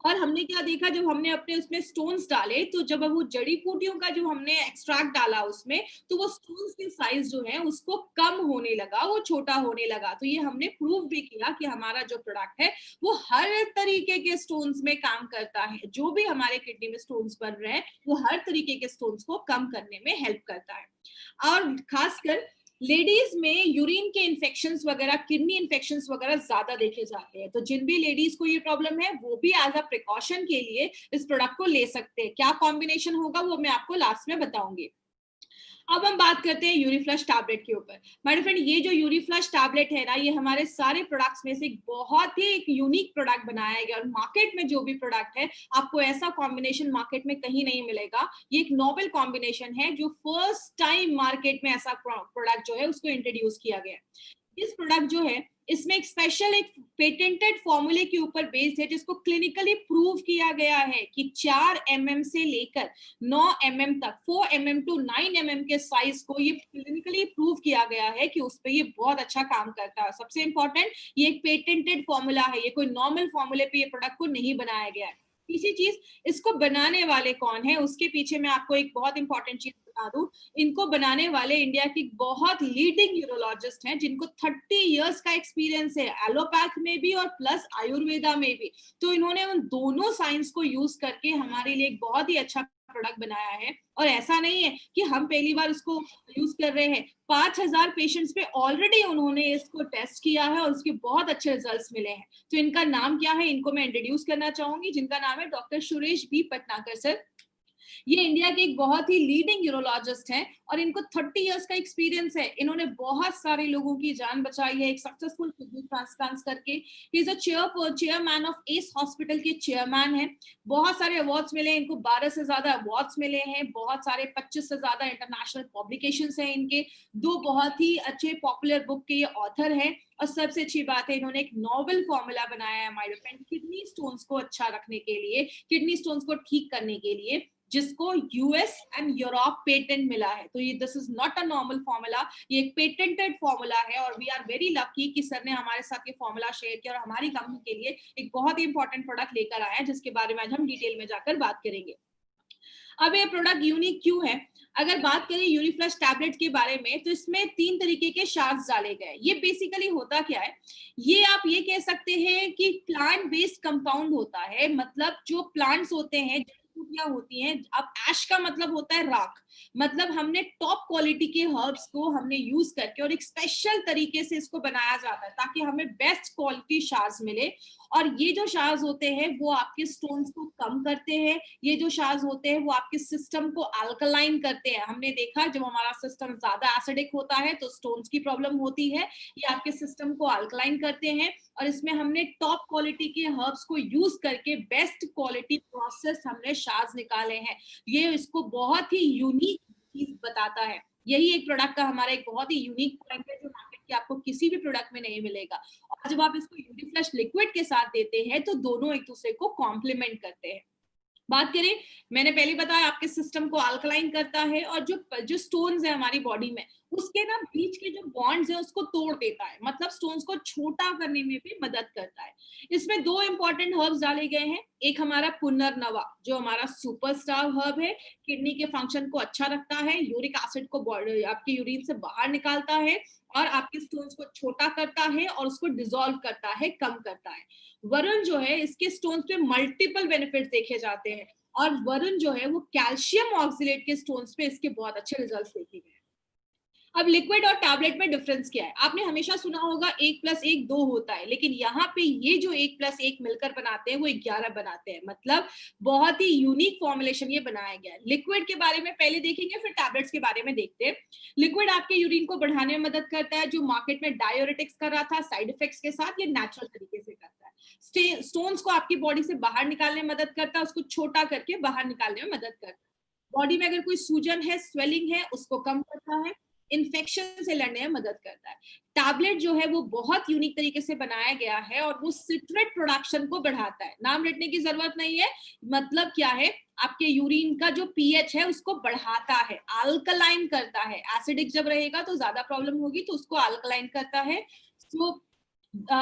A: और हमने क्या देखा, जब हमने अपने उसमें स्टोन्स डाले तो जब वो जड़ी बूटियों का जो हमने एक्सट्रैक्ट डाला उसमें, तो वो स्टोन्स के साइज जो है उसको कम होने लगा, वो छोटा होने लगा। तो ये हमने प्रूव भी किया कि हमारा जो प्रोडक्ट है वो हर तरीके के स्टोन्स में काम करता है। जो भी हमारे किडनी में स्टोन्स बन रहे हैं वो हर तरीके के स्टोन्स को कम करने में हेल्प करता है। और खासकर लेडीज में यूरिन के इन्फेक्शंस वगैरह, किडनी इन्फेक्शंस वगैरह ज्यादा देखे जाते हैं। तो जिन भी लेडीज को ये प्रॉब्लम है वो भी एज अ प्रिकॉशन के लिए इस प्रोडक्ट को ले सकते हैं। क्या कॉम्बिनेशन होगा वो मैं आपको लास्ट में बताऊंगी। अब हम बात करते हैं यूरीफ्लश टैबलेट के ऊपर। माय फ्रेंड, ये जो यूरीफ्लश टैबलेट है ना, ये हमारे सारे प्रोडक्ट्स में से एक बहुत ही एक यूनिक प्रोडक्ट बनाया गया और मार्केट में जो भी प्रोडक्ट है आपको ऐसा कॉम्बिनेशन मार्केट में कहीं नहीं मिलेगा। ये एक नोबल कॉम्बिनेशन है जो फर्स्ट टाइम मार्केट में ऐसा प्रोडक्ट जो है उसको इंट्रोड्यूस किया गया है। इस प्रोडक्ट जो है इसमें एक स्पेशल एक पेटेंटेड फॉर्मूले के ऊपर बेस्ड है जिसको क्लिनिकली प्रूव किया गया है कि 4 mm से लेकर 9 mm तक, 4 mm टू 9 mm के साइज को ये क्लिनिकली प्रूव किया गया है कि उस पर ये बहुत अच्छा काम करता है। सबसे इंपॉर्टेंट, ये एक पेटेंटेड फॉर्मूला है, ये कोई नॉर्मल फॉर्मूले पे ये प्रोडक्ट को नहीं बनाया गया है। तीसरी चीज, इसको बनाने वाले कौन है, उसके पीछे मैं आपको एक बहुत इंपॉर्टेंट चीज बता दूं। इनको बनाने वाले इंडिया की बहुत लीडिंग यूरोलॉजिस्ट हैं जिनको 30 इयर्स का एक्सपीरियंस है, एलोपैथ में भी और प्लस आयुर्वेदा में भी। तो इन्होंने उन दोनों साइंस को यूज करके हमारे लिए एक बहुत ही अच्छा प्रोडक्ट बनाया है। और ऐसा नहीं है कि हम पहली बार उसको यूज कर रहे हैं, 5000 पेशेंट्स पे ऑलरेडी उन्होंने इसको टेस्ट किया है और उसके बहुत अच्छे रिजल्ट्स मिले हैं। तो इनका नाम क्या है, इनको मैं इंट्रोड्यूस करना चाहूंगी, जिनका नाम है डॉक्टर सुरेश बी पटनाकर सर। ये इंडिया के एक बहुत ही लीडिंग यूरोलॉजिस्ट हैं और इनको 30 इयर्स का एक्सपीरियंस है। इन्होंने बहुत सारे लोगों की जान बचाई है एक सक्सेसफुल किडनी ट्रांसप्लांट करके। ही is a chairman of S hospital के चेयरमैन है। बहुत सारे अवार्ड्स मिले इनको, 12 से ज्यादा अवार्ड्स मिले हैं, बहुत सारे 25 से ज्यादा इंटरनेशनल पब्लिकेशंस हैं इनके, 2 बहुत ही अच्छे पॉपुलर बुक के ये ऑथर हैं। और सबसे अच्छी बात है इन्होंने एक नोबल फॉर्मूला बनाया है माय फ्रेंड किडनी स्टोन्स को अच्छा रखने के लिए, किडनी स्टोन्स को ठीक करने के लिए, जिसको यूएस एंड यूरोप पेटेंट मिला है। तो ये this is not a normal formula, ये एक पेटेंटेड फॉर्मूला है और वी आर वेरी लकी कि सर ने हमारे साथ ये फॉर्मूला शेयर किया और हमारी कंपनी के लिए एक बहुत ही इंपॉर्टेंट प्रोडक्ट लेकर आया है जिसके बारे में आज हम डिटेल में जाकर बात करेंगे। अब ये प्रोडक्ट यूनिक क्यों है, अगर बात करें यूरीफ्लश टैबलेट के बारे में तो इसमें 3 तरीके के शार्ट्स डाले गए। ये बेसिकली होता क्या है, ये आप ये कह सकते हैं कि प्लांट बेस्ड कंपाउंड होता है। मतलब जो प्लांट्स होते हैं, जड़ियां होती हैं, अब ऐश का मतलब होता है राख, मतलब हमने टॉप क्वालिटी के हर्ब्स को हमने यूज करके और एक स्पेशल तरीके से इसको बनाया जाता है ताकि हमें बेस्ट क्वालिटी शार्स मिले। और ये जो शार्स होते हैं वो आपके स्टोन्स को कम करते हैं, ये जो शार्स होते हैं वो आपके सिस्टम को अल्कलाइन करते हैं। हमने देखा जब हमारा सिस्टम ज्यादा एसिडिक होता है तो स्टोन्स की प्रॉब्लम होती है, ये आपके सिस्टम को अल्कलाइन करते हैं। और इसमें हमने टॉप क्वालिटी के हर्ब्स को यूज करके बेस्ट क्वालिटी प्रोसेस हमने शार्स निकाले हैं। ये इसको बहुत ही यूनिक चीज बताता है। यही एक प्रोडक्ट का हमारा एक बहुत ही यूनिक पॉइंट है जो मार्केट के आपको किसी भी प्रोडक्ट में नहीं मिलेगा। और जब आप इसको यूरीफ्लश लिक्विड के साथ देते हैं तो दोनों एक दूसरे को कॉम्प्लीमेंट करते हैं। बात करें, मैंने पहले बताया आपके सिस्टम को अल्कलाइन करता है और जो स्टोन्स है हमारी बॉडी में उसके ना बीच के जो बॉन्ड्स है उसको तोड़ देता है, मतलब स्टोन्स को छोटा करने में भी मदद करता है। इसमें दो इंपॉर्टेंट हर्ब्स डाले गए हैं, एक हमारा पुनर्नवा जो हमारा सुपरस्टार हर्ब है, किडनी के फंक्शन को अच्छा रखता है, यूरिक एसिड को आपके यूरिन से बाहर निकालता है और आपके स्टोन्स को छोटा करता है और उसको डिसॉल्व करता है, कम करता है। वरुण जो है इसके स्टोन्स पे मल्टीपल बेनिफिट्स देखे जाते हैं और वरुण जो है वो कैल्शियम ऑक्सिलेट के स्टोन्स पे इसके बहुत अच्छे रिजल्ट्स देखे गए। अब लिक्विड और टैबलेट में डिफरेंस क्या है? आपने हमेशा सुना होगा 1+1 2 होता है, लेकिन यहाँ पे ये जो 1+1 मिलकर बनाते हैं वो 11 बनाते हैं, मतलब बहुत ही यूनिक फॉर्मुलेशन ये बनाया गया है। लिक्विड के बारे में पहले देखेंगे, फिर टैबलेट्स के बारे में देखते हैं। लिक्विड आपके यूरिन को बढ़ाने में मदद करता है, जो मार्केट में डायोरेटिक्स कर रहा था साइड इफेक्ट्स के साथ, ये नेचुरल तरीके से करता है। स्टोन्स को आपकी बॉडी से बाहर निकालने में मदद करता है, उसको छोटा करके बाहर निकालने में मदद करता है। बॉडी में अगर कोई सूजन है, स्वेलिंग है, उसको कम करता है, इन्फेक्शन से लड़ने में मदद करता है। टैबलेट जो है वो बहुत यूनिक तरीके से बनाया गया है और वो सिट्रेट प्रोडक्शन को बढ़ाता है। नाम रटने की जरूरत नहीं है, मतलब क्या है, आपके यूरिन का जो पीएच है उसको बढ़ाता है, अल्कलाइन करता है। एसिडिक जब रहेगा तो ज्यादा प्रॉब्लम होगी, तो उसको अल्कलाइन करता है। तो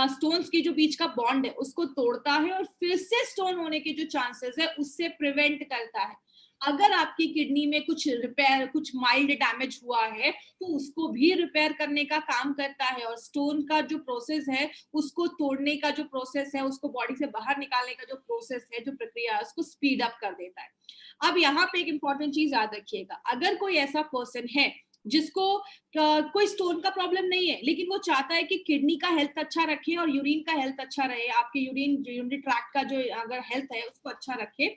A: स्टोन्स के जो बीच का बॉन्ड है उसको तोड़ता है और फिर से स्टोन होने के जो चांसेस है उससे प्रिवेंट करता है। अगर आपकी किडनी में कुछ माइल्ड डैमेज हुआ है तो उसको भी रिपेयर करने का काम करता है और स्टोन का जो प्रोसेस है उसको तोड़ने का जो प्रोसेस है, उसको बॉडी से बाहर निकालने का जो प्रोसेस है, जो प्रक्रिया है, उसको स्पीड अप कर देता है। अब यहाँ पे एक इंपॉर्टेंट चीज याद रखिएगा, अगर कोई ऐसा पर्सन है जिसको कोई स्टोन का प्रॉब्लम नहीं है लेकिन वो चाहता है कि किडनी का हेल्थ अच्छा रखे और यूरिन का हेल्थ अच्छा रहे, आपके यूरिनरी ट्रैक्ट का जो अगर हेल्थ है उसको अच्छा रखे,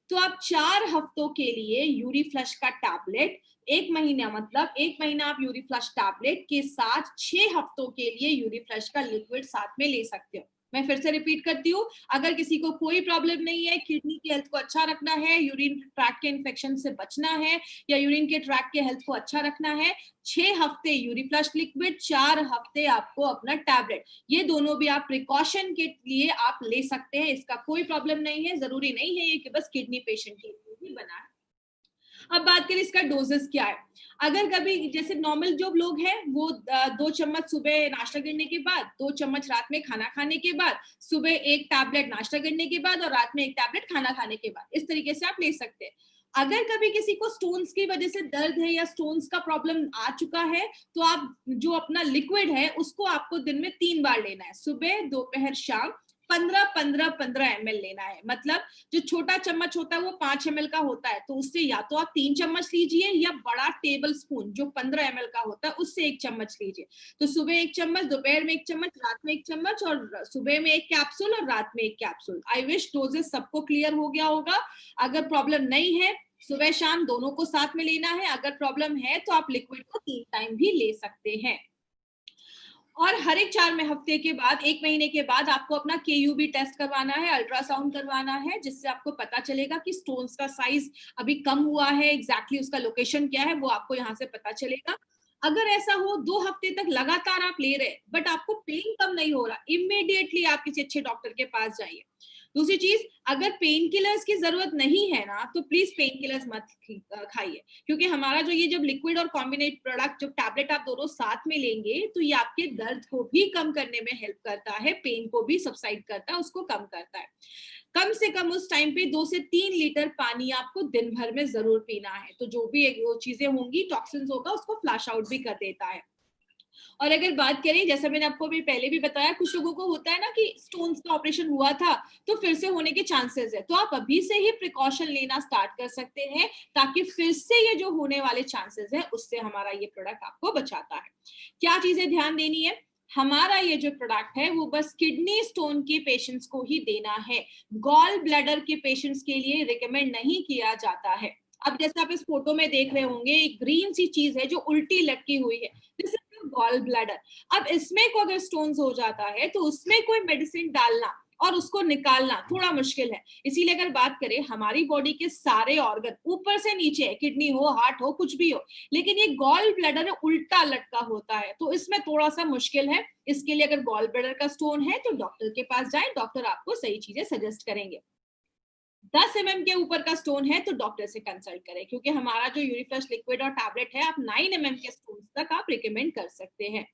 A: तो आप 4 हफ्तों के लिए यूरी फ्लश का टैबलेट, 1 महीना मतलब 1 महीना आप यूरी फ्लश टैबलेट के साथ 6 हफ्तों के लिए यूरी फ्लश का लिक्विड साथ में ले सकते हो। मैं फिर से रिपीट करती हूँ, अगर किसी को कोई प्रॉब्लम नहीं है, किडनी की हेल्थ को अच्छा रखना है, यूरिन ट्रैक्ट के इन्फेक्शन से बचना है या यूरिन के ट्रैक्ट के हेल्थ को अच्छा रखना है, 6 हफ्ते यूरी फ्लश लिक्विड, 4 हफ्ते आपको अपना टैबलेट, ये दोनों भी आप प्रिकॉशन के लिए आप ले सकते हैं। इसका कोई प्रॉब्लम नहीं है, जरूरी नहीं है ये कि बस किडनी पेशेंट के लिए ही बना है। अब बात करें इसका डोजेस क्या है। अगर कभी जैसे नॉर्मल जो लोग हैं वो 2 चम्मच सुबह नाश्ता करने के बाद, 2 चम्मच रात में खाना खाने के बाद, सुबह 1 टैबलेट नाश्ता करने के बाद और रात में 1 टैबलेट खाना खाने के बाद, इस तरीके से आप ले सकते हैं। अगर कभी किसी को स्टोन्स की वजह से दर्द है या स्टोन्स का प्रॉब्लम आ चुका है तो आप जो अपना लिक्विड है उसको आपको दिन में 3 बार लेना है, सुबह, दोपहर, शाम, 15-15-15 ml लेना है। मतलब जो छोटा चम्मच होता है वो 5 ml का होता है, तो उससे या तो आप 3 चम्मच लीजिए या बड़ा टेबल स्पून जो 15 ml का होता है उससे 1 चम्मच लीजिए। तो सुबह 1 चम्मच, दोपहर में 1 चम्मच, रात में 1 चम्मच और सुबह में 1 कैप्सूल और रात में 1 कैप्सूल। आई विश डोजेस सबको क्लियर हो गया होगा। अगर प्रॉब्लम नहीं है, सुबह शाम दोनों को साथ में लेना है। अगर प्रॉब्लम है तो आप लिक्विड को 3 टाइम भी ले सकते हैं। और हर एक 4 हफ्ते के बाद, 1 महीने के बाद आपको अपना KUB टेस्ट करवाना है, अल्ट्रासाउंड करवाना है, जिससे आपको पता चलेगा कि स्टोन्स का साइज अभी कम हुआ है, एग्जैक्टली उसका लोकेशन क्या है वो आपको यहाँ से पता चलेगा। अगर ऐसा हो 2 हफ्ते तक लगातार आप ले रहे बट आपको पेन कम नहीं हो रहा, इमीडिएटली आप किसी अच्छे डॉक्टर के पास जाइए। दूसरी चीज, अगर पेन किलर्स की जरूरत नहीं है ना तो प्लीज पेन किलर्स मत खाइए, क्योंकि हमारा जो ये जब लिक्विड और कॉम्बिनेट प्रोडक्ट जब टैबलेट आप दोनों साथ में लेंगे तो ये आपके दर्द को भी कम करने में हेल्प करता है, पेन को भी सबसाइड करता है, उसको कम करता है। कम से कम उस टाइम पे 2 से 3 लीटर पानी आपको दिन भर में जरूर पीना है, तो जो भी वो चीजें होंगी, टॉक्सिन्स होगा, उसको फ्लश आउट भी कर देता है। और अगर बात करें, जैसा मैंने आपको भी पहले भी बताया, कुछ लोगों को होता है ना कि स्टोन्स का ऑपरेशन हुआ था तो फिर से होने के चांसेस है, तो आप अभी से ही प्रिकॉशन लेना स्टार्ट कर सकते हैं ताकि फिर से ये जो होने वाले चांसेस है उससे हमारा ये प्रोडक्ट आपको बचाता है। क्या चीजें ध्यान देनी है, हमारा ये जो प्रोडक्ट है वो बस किडनी स्टोन के पेशेंट्स को ही देना है, गॉल ब्लैडर के पेशेंट्स के लिए रिकमेंड नहीं किया जाता है। अब जैसे आप इस फोटो में देख रहे होंगे, एक ग्रीन सी चीज है जो उल्टी लटकी हुई है, दिस इज गॉल ब्लैडर। अब इसमें को अगर स्टोन्स हो जाता है तो उसमें कोई मेडिसिन डालना और उसको निकालना थोड़ा मुश्किल है। इसीलिए अगर बात करें, हमारी बॉडी के सारे ऑर्गन ऊपर से नीचे है, किडनी हो, हार्ट हो, कुछ भी हो, लेकिन ये गॉल ब्लैडर उल्टा लटका होता है, तो इसमें थोड़ा सा मुश्किल है। इसके लिए अगर गॉल ब्लैडर का स्टोन है तो डॉक्टर के पास जाए, डॉक्टर आपको सही चीजें सजेस्ट करेंगे। 10 mm के ऊपर का स्टोन है तो डॉक्टर से कंसल्ट करें, क्योंकि हमारा जो यूरिफ्लश लिक्विड और टैबलेट है आप 9 mm के स्टोन तक आप रिकमेंड कर सकते हैं।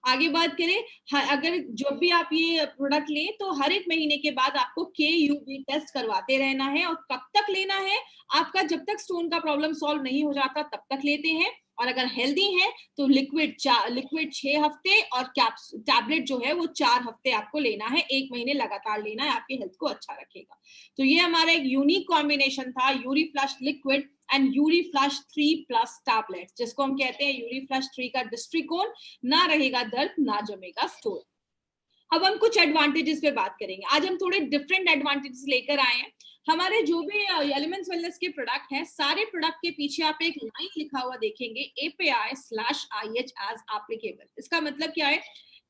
A: आगे बात करें, अगर जब भी आप ये प्रोडक्ट लें तो हर एक महीने के बाद आपको KUB टेस्ट करवाते रहना है। और कब तक लेना है? आपका जब तक स्टोन का प्रॉब्लम सॉल्व नहीं हो जाता तब तक लेते हैं। और अगर हेल्दी है तो लिक्विड 6 हफ्ते और टैबलेट जो है वो 4 हफ्ते आपको लेना है, 1 महीने लगातार लेना है, आपकी हेल्थ को अच्छा रखेगा। तो ये हमारा एक यूनिक कॉम्बिनेशन था, यूरिफ्लश लिक्विड एंड यूरिफ्लश 3+ टैबलेट्स, जिसको हम कहते हैं यूरिफ्लश 3 का दृष्टिकोण, ना रहेगा दर्द ना जमेगा स्टोन। अब हम कुछ एडवांटेजेस पे बात करेंगे। आज हम थोड़े डिफरेंट एडवांटेजेस लेकर आए हैं। हमारे जो भी एलिमेंट्स वेलनेस के प्रोडक्ट हैं, सारे प्रोडक्ट के पीछे आप एक लाइन लिखा हुआ देखेंगे, API/IH एज एप्लीकेबल। इसका मतलब क्या है?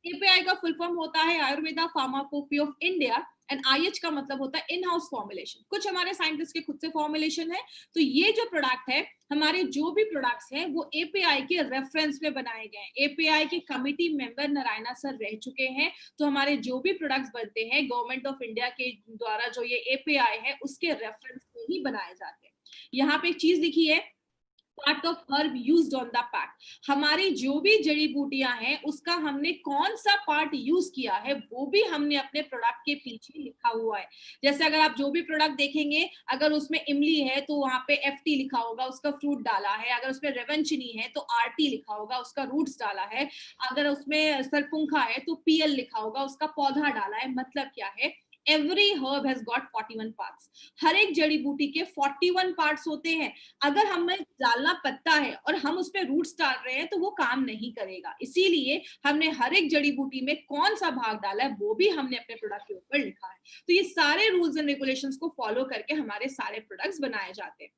A: API का फुल फॉर्म होता है Ayurveda pharmacopoeia of India and IH का मतलब होता है इन हाउस फॉर्मुलेशन। कुछ हमारे साइंटिस्ट के खुद से फॉर्मुलेशन है। तो ये जो प्रोडक्ट है, हमारे जो भी प्रोडक्ट्स हैं वो API के रेफरेंस में बनाए गए हैं। API के कमिटी मेंबर नारायणा सर रह चुके हैं। तो हमारे जो भी प्रोडक्ट्स बनते हैं गवर्नमेंट ऑफ इंडिया के द्वारा जो ये API है उसके रेफरेंस में ही बनाए जाते हैं। यहाँ पे एक चीज लिखी है, part of herb used on the pack. हमारी जो भी जड़ी बूटियां हैं उसका हमने कौन सा पार्ट यूज किया है वो भी हमने अपने प्रोडक्ट के पीछे लिखा हुआ है। जैसे अगर आप जो भी प्रोडक्ट देखेंगे, अगर उसमें इमली है तो वहां पे FT लिखा होगा, उसका फ्रूट डाला है। अगर उसमें रेवंचनी है तो RT लिखा होगा, उसका रूट्स डाला है। अगर उसमें सरपुंखा है तो PL लिखा होगा, उसका पौधा डाला है। मतलब क्या है? Every herb has got 41 parts. हर एक जड़ी बूटी के 41 पार्ट्स होते हैं। अगर हमें डालना पत्ता है और हम उस पर रूट्स डाल रहे हैं तो वो काम नहीं करेगा। इसीलिए हमने हर एक जड़ी बूटी में कौन सा भाग डाला है वो भी हमने अपने प्रोडक्ट के ऊपर लिखा है। तो ये सारे रूल्स एंड रेगुलेशंस को फॉलो करके हमारे सारे प्रोडक्ट्स बनाए जाते हैं।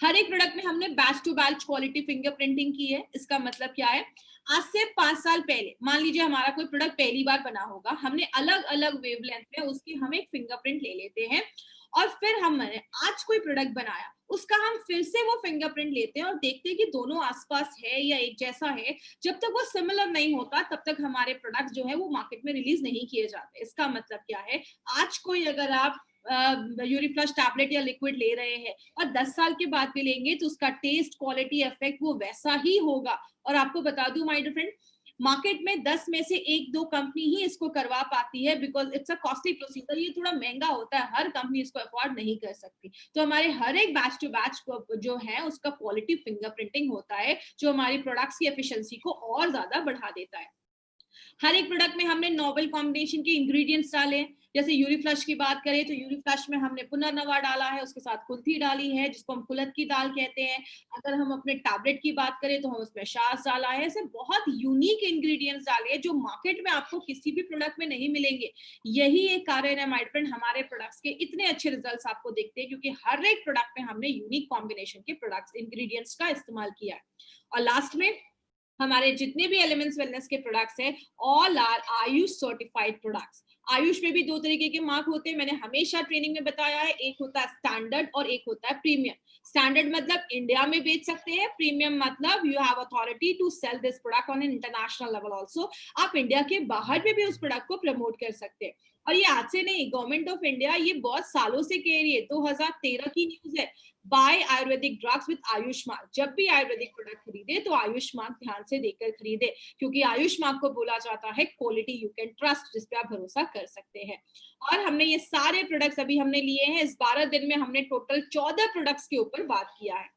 A: हर एक प्रोडक्ट में हमने batch to batch quality fingerprinting की है। इसका मतलब क्या है? आज से 5 साल पहले मान लीजिए हमारा कोई प्रोडक्ट पहली बार बना होगा, हमने अलग अलग वेवलेंथ में उसकी हम एक फिंगरप्रिंट ले लेते हैं। और फिर हमने आज कोई प्रोडक्ट बनाया, उसका हम फिर से वो फिंगरप्रिंट लेते हैं और देखते हैं कि दोनों आसपास है या एक जैसा है। जब तक वो सिमिलर नहीं होता तब तक हमारे प्रोडक्ट जो है वो मार्केट में रिलीज नहीं किए जाते। इसका मतलब क्या है? आज कोई अगर आप यूरिफ्लश टैबलेट या लिक्विड ले रहे हैं और 10 साल के बाद भी लेंगे तो उसका टेस्ट, क्वालिटी, इफेक्ट वो वैसा ही होगा। और आपको बता दूं माय डियर फ्रेंड, मार्केट में 10 में से 1-2 कंपनी ही इसको करवा पाती है, because it's a costly procedure. ये थोड़ा महंगा होता है, हर कंपनी इसको अफोर्ड नहीं कर सकती। तो हमारे हर एक बैच टू बैच जो है उसका क्वालिटी फिंगरप्रिंटिंग होता है, जो हमारी प्रोडक्ट्स की एफिशिएंसी को और ज्यादा बढ़ा देता है। हर एक प्रोडक्ट में हमने नोवेल कॉम्बिनेशन के इंग्रेडिएंट्स डाले हैं। जैसे यूरिफ्लश की बात करें तो यूरिफ्लश में हमने पुनर्नवा डाला है, उसके साथ कुल्थी डाली है जिसको हम कुलत की दाल कहते हैं। अगर हम अपने टैबलेट की बात करें तो हम उसमें शास डाला है। ऐसे बहुत यूनिक इंग्रेडिएंट्स डाले हैं जो मार्केट में आपको किसी भी प्रोडक्ट में नहीं मिलेंगे। यही एक कारण है माय फ्रेंड, हमारे प्रोडक्ट्स के इतने अच्छे रिजल्ट्स आपको दिखते हैं, क्योंकि हर एक प्रोडक्ट में हमने यूनिक कॉम्बिनेशन के प्रोडक्ट्स इंग्रेडिएंट्स का इस्तेमाल किया है। और लास्ट में हमारे जितने भी एलिमेंट्स वेलनेस के प्रोडक्ट्स हैं, all are AYUSH certified products. AYUSH में भी 2 तरीके के मार्क होते हैं, मैंने हमेशा ट्रेनिंग में बताया है। एक होता है स्टैंडर्ड और एक होता है प्रीमियम। स्टैंडर्ड मतलब इंडिया में बेच सकते हैं, प्रीमियम मतलब you have authority to sell this product on an international level also. आप इंडिया के बाहर में भी उस प्रोडक्ट को प्रमोट कर सकते हैं। और ये आज से नहीं, गवर्नमेंट ऑफ इंडिया ये बहुत सालों से कह रही है। 2013 की न्यूज है, buy Ayurvedic drugs with AYUSH mark. जब भी आयुर्वेदिक प्रोडक्ट खरीदे तो आयुष मार्क ध्यान से देकर खरीदे, क्योंकि आयुष मार्क को बोला जाता है क्वालिटी यू कैन ट्रस्ट, जिस पे आप भरोसा कर सकते हैं। और हमने ये सारे प्रोडक्ट्स अभी हमने लिए हैं। इस 12 दिन में हमने टोटल 14 प्रोडक्ट्स के ऊपर बात किया है।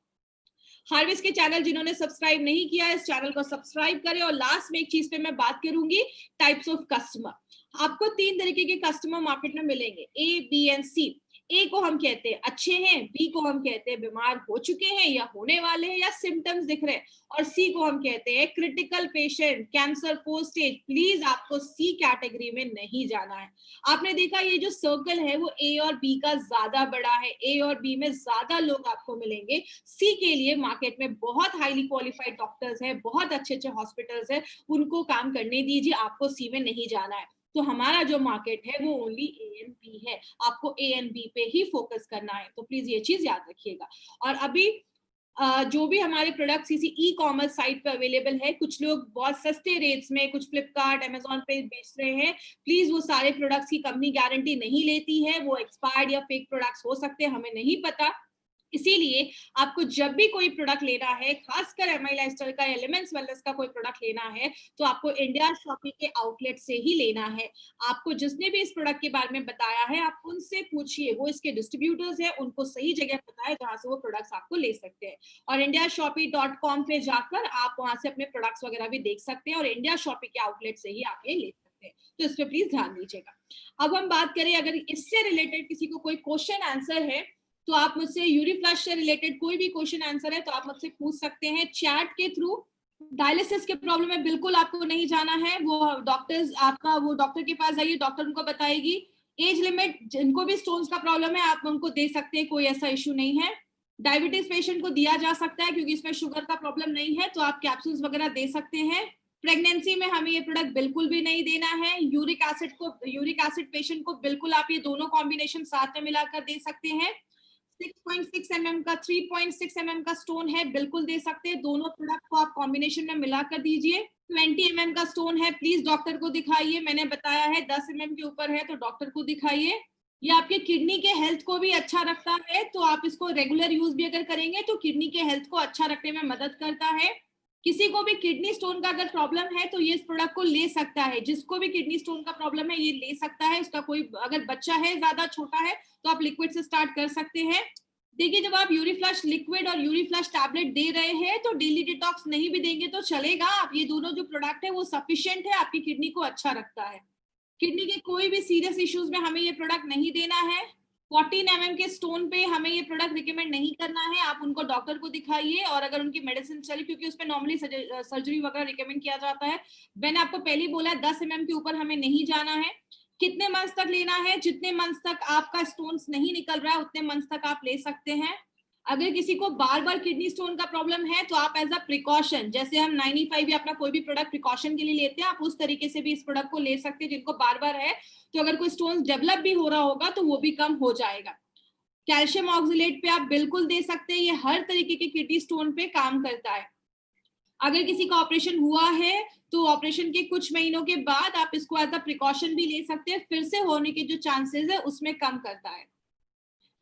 A: हार्वेस्ट के चैनल जिन्होंने सब्सक्राइब नहीं किया है, इस चैनल को सब्सक्राइब करें। और लास्ट में एक चीज पे मैं बात करूंगी, टाइप्स ऑफ कस्टमर। आपको 3 तरीके के कस्टमर मार्केट में मिलेंगे, A, B एंड C। ए को हम कहते हैं अच्छे हैं, बी को हम कहते हैं बीमार हो चुके हैं या होने वाले हैं या सिम्टम्स दिख रहे हैं, और सी को हम कहते हैं critical patient, cancer 4 stage. Please आपको सी कैटेगरी में नहीं जाना है। आपने देखा ये जो सर्कल है वो ए और बी का ज्यादा बड़ा है, ए और बी में ज्यादा लोग आपको मिलेंगे। सी के लिए मार्केट में बहुत हाईली क्वालिफाइड डॉक्टर्स हैं, बहुत अच्छे अच्छे हॉस्पिटल्स हैं, उनको काम करने दीजिए, आपको सी में नहीं जाना है। तो हमारा जो मार्केट है वो ओनली ए एंड बी है, आपको ए एंड बी पे ही फोकस करना है। तो प्लीज ये चीज याद रखिएगा। और अभी जो भी हमारे प्रोडक्ट्स किसी ई कॉमर्स साइट पे अवेलेबल है, कुछ लोग बहुत सस्ते रेट्स में कुछ फ्लिपकार्ट, अमेजोन पे बेच रहे हैं, प्लीज वो सारे प्रोडक्ट्स की कंपनी गारंटी नहीं लेती है, वो एक्सपायर्ड या फेक प्रोडक्ट्स हो सकते हैं, हमें नहीं पता। इसीलिए आपको जब भी कोई प्रोडक्ट लेना है, खासकर एमआई लाइफस्टाइल का, एलिमेंट्स वेलनेस का कोई प्रोडक्ट लेना है, तो आपको इंडिया शॉपी के आउटलेट से ही लेना है। आपको जिसने भी इस प्रोडक्ट के बारे में बताया है, आप उनसे पूछिए, वो इसके डिस्ट्रीब्यूटर्स है, उनको सही जगह पता है जहां से वो प्रोडक्ट्स आपको ले सकते हैं। और indiashopee.com पे जाकर आप वहां से अपने प्रोडक्ट्स वगैरह भी देख सकते हैं, और इंडिया शॉपी के आउटलेट से ही आप ये ले सकते हैं। तो इस पर प्लीज ध्यान दीजिएगा। अब हम बात करें, अगर इससे रिलेटेड किसी को कोई क्वेश्चन आंसर है, तो आप मुझसे यूरीफ्लश से रिलेटेड कोई भी क्वेश्चन आंसर है तो आप मुझसे पूछ सकते हैं चैट के थ्रू। डायलिसिस के प्रॉब्लम में बिल्कुल आपको नहीं जाना है, वो डॉक्टर्स, आपका वो डॉक्टर के पास जाइए, डॉक्टर उनको बताएगी। एज लिमिट, जिनको भी स्टोन्स का प्रॉब्लम है आप उनको दे सकते हैं, कोई ऐसा इशू नहीं है। डायबिटीज पेशेंट को दिया जा सकता है, क्योंकि इसमें शुगर का प्रॉब्लम नहीं है, तो आप कैप्सूल्स वगैरह दे सकते हैं। प्रेगनेंसी में हमें ये प्रोडक्ट बिल्कुल भी नहीं देना है। यूरिक एसिड पेशेंट को बिल्कुल आप ये दोनों कॉम्बिनेशन साथ में मिलाकर दे सकते हैं। 6.6 mm का 3.6 mm का स्टोन है, बिल्कुल दे सकते हैं। दोनों प्रोडक्ट को आप कॉम्बिनेशन में मिलाकर दीजिए। 20 mm का स्टोन है, प्लीज डॉक्टर को दिखाइए। मैंने बताया है 10 mm के ऊपर है तो डॉक्टर को दिखाइए। ये आपके किडनी के हेल्थ को भी अच्छा रखता है, तो आप इसको रेगुलर यूज भी अगर करेंगे तो किडनी के हेल्थ को अच्छा रखने में मदद करता है। किसी को भी किडनी स्टोन का अगर प्रॉब्लम है तो ये इस प्रोडक्ट को ले सकता है। जिसको भी किडनी स्टोन का प्रॉब्लम है ये ले सकता है। उसका कोई, अगर बच्चा है ज्यादा छोटा है तो आप लिक्विड से स्टार्ट कर सकते हैं। देखिए, जब आप यूरीफ्लश लिक्विड और यूरीफ्लश टैबलेट दे रहे हैं तो डेली डिटॉक्स नहीं भी देंगे तो चलेगा। आप ये दोनों जो प्रोडक्ट है वो सफिशिएंट है, आपकी किडनी को अच्छा रखता है। किडनी के कोई भी सीरियस इश्यूज में हमें ये प्रोडक्ट नहीं देना है। 14 mm के स्टोन पे हमें ये प्रोडक्ट रिकमेंड नहीं करना है। आप उनको डॉक्टर को दिखाइए, और अगर उनकी मेडिसिन चले, क्योंकि उसमें नॉर्मली सर्जरी वगैरह रिकमेंड किया जाता है। मैंने आपको पहले ही बोला है 10 mm के ऊपर हमें नहीं जाना है। कितने मंथ्स तक लेना है? जितने मंथ्स तक आपका स्टोन्स नहीं निकल रहा है उतने मंथ्स तक आप ले सकते हैं। अगर किसी को बार बार किडनी स्टोन का प्रॉब्लम है तो आप एज अ प्रिकॉशन, जैसे हम 95 या अपना कोई भी प्रोडक्ट प्रिकॉशन के लिए लेते हैं, आप उस तरीके से भी इस प्रोडक्ट को ले सकते हैं। जिनको बार बार है तो अगर कोई स्टोन डेवलप भी हो रहा होगा तो वो भी कम हो जाएगा। कैल्शियम ऑक्सलेट पे आप बिल्कुल दे सकते हैं, ये हर तरीके के किडनी स्टोन पे काम करता है। अगर किसी का ऑपरेशन हुआ है तो ऑपरेशन के कुछ महीनों के बाद आप इसको एज अ प्रिकॉशन भी ले सकते हैं, फिर से होने के जो चांसेस है उसमें कम करता है।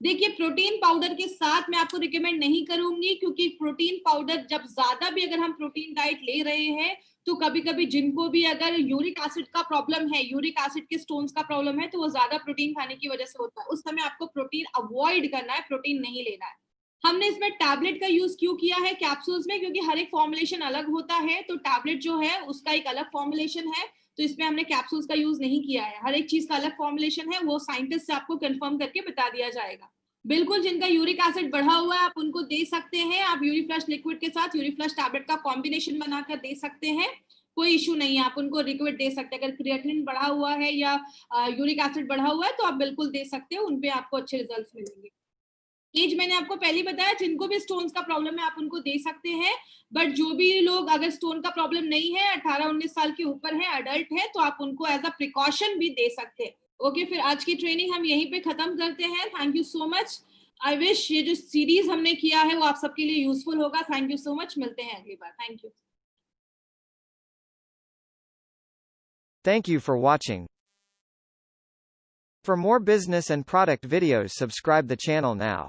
A: देखिए, प्रोटीन पाउडर के साथ मैं आपको रिकमेंड नहीं करूंगी, क्योंकि प्रोटीन पाउडर जब ज्यादा भी अगर हम प्रोटीन डाइट ले रहे हैं तो कभी कभी जिनको भी अगर यूरिक एसिड का प्रॉब्लम है, यूरिक एसिड के स्टोन्स का प्रॉब्लम है, तो वो ज्यादा प्रोटीन खाने की वजह से होता है। उस समय आपको प्रोटीन अवॉइड करना है, प्रोटीन नहीं लेना है। हमने इसमें टैबलेट का यूज क्यों किया है कैप्सूल्स में? क्योंकि हर एक फॉर्मुलेशन अलग होता है, तो टैबलेट जो है उसका एक अलग फॉर्मुलेशन है, तो इसमें हमने कैप्सूल्स का यूज नहीं किया है। हर एक चीज का अलग फॉर्मुलेशन है, वो साइंटिस्ट से आपको कंफर्म करके बता दिया जाएगा। बिल्कुल, जिनका यूरिक एसिड बढ़ा हुआ है आप उनको दे सकते हैं। आप यूरीफ्लश लिक्विड के साथ यूरीफ्लश टैबलेट का कॉम्बिनेशन बनाकर दे सकते हैं, कोई इशू नहीं है। आप उनको लिक्विड दे सकते हैं। अगर क्रिएटिनिन बढ़ा हुआ है या यूरिक एसिड बढ़ा हुआ है तो आप बिल्कुल दे सकते हैं, उनपे आपको अच्छे रिजल्ट मिलेंगे। एज मैंने आपको पहले ही बताया, जिनको भी स्टोन्स का प्रॉब्लम है आप उनको दे सकते हैं। बट जो भी लोग अगर स्टोन का प्रॉब्लम नहीं है, 18-19 साल के ऊपर है, अडल्ट है, तो आप उनको एज अ प्रिकॉशन भी दे सकते हैं। ओके, फिर आज की ट्रेनिंग हम यहीं पे खत्म करते हैं। Thank you so much. I wish ये जो सीरीज हमने किया है वो आप सबके लिए यूजफुल होगा। थैंक यू सो मच, मिलते हैं अगली बार। Thank you.
C: Thank you for watching. For more business and product videos, subscribe the channel now.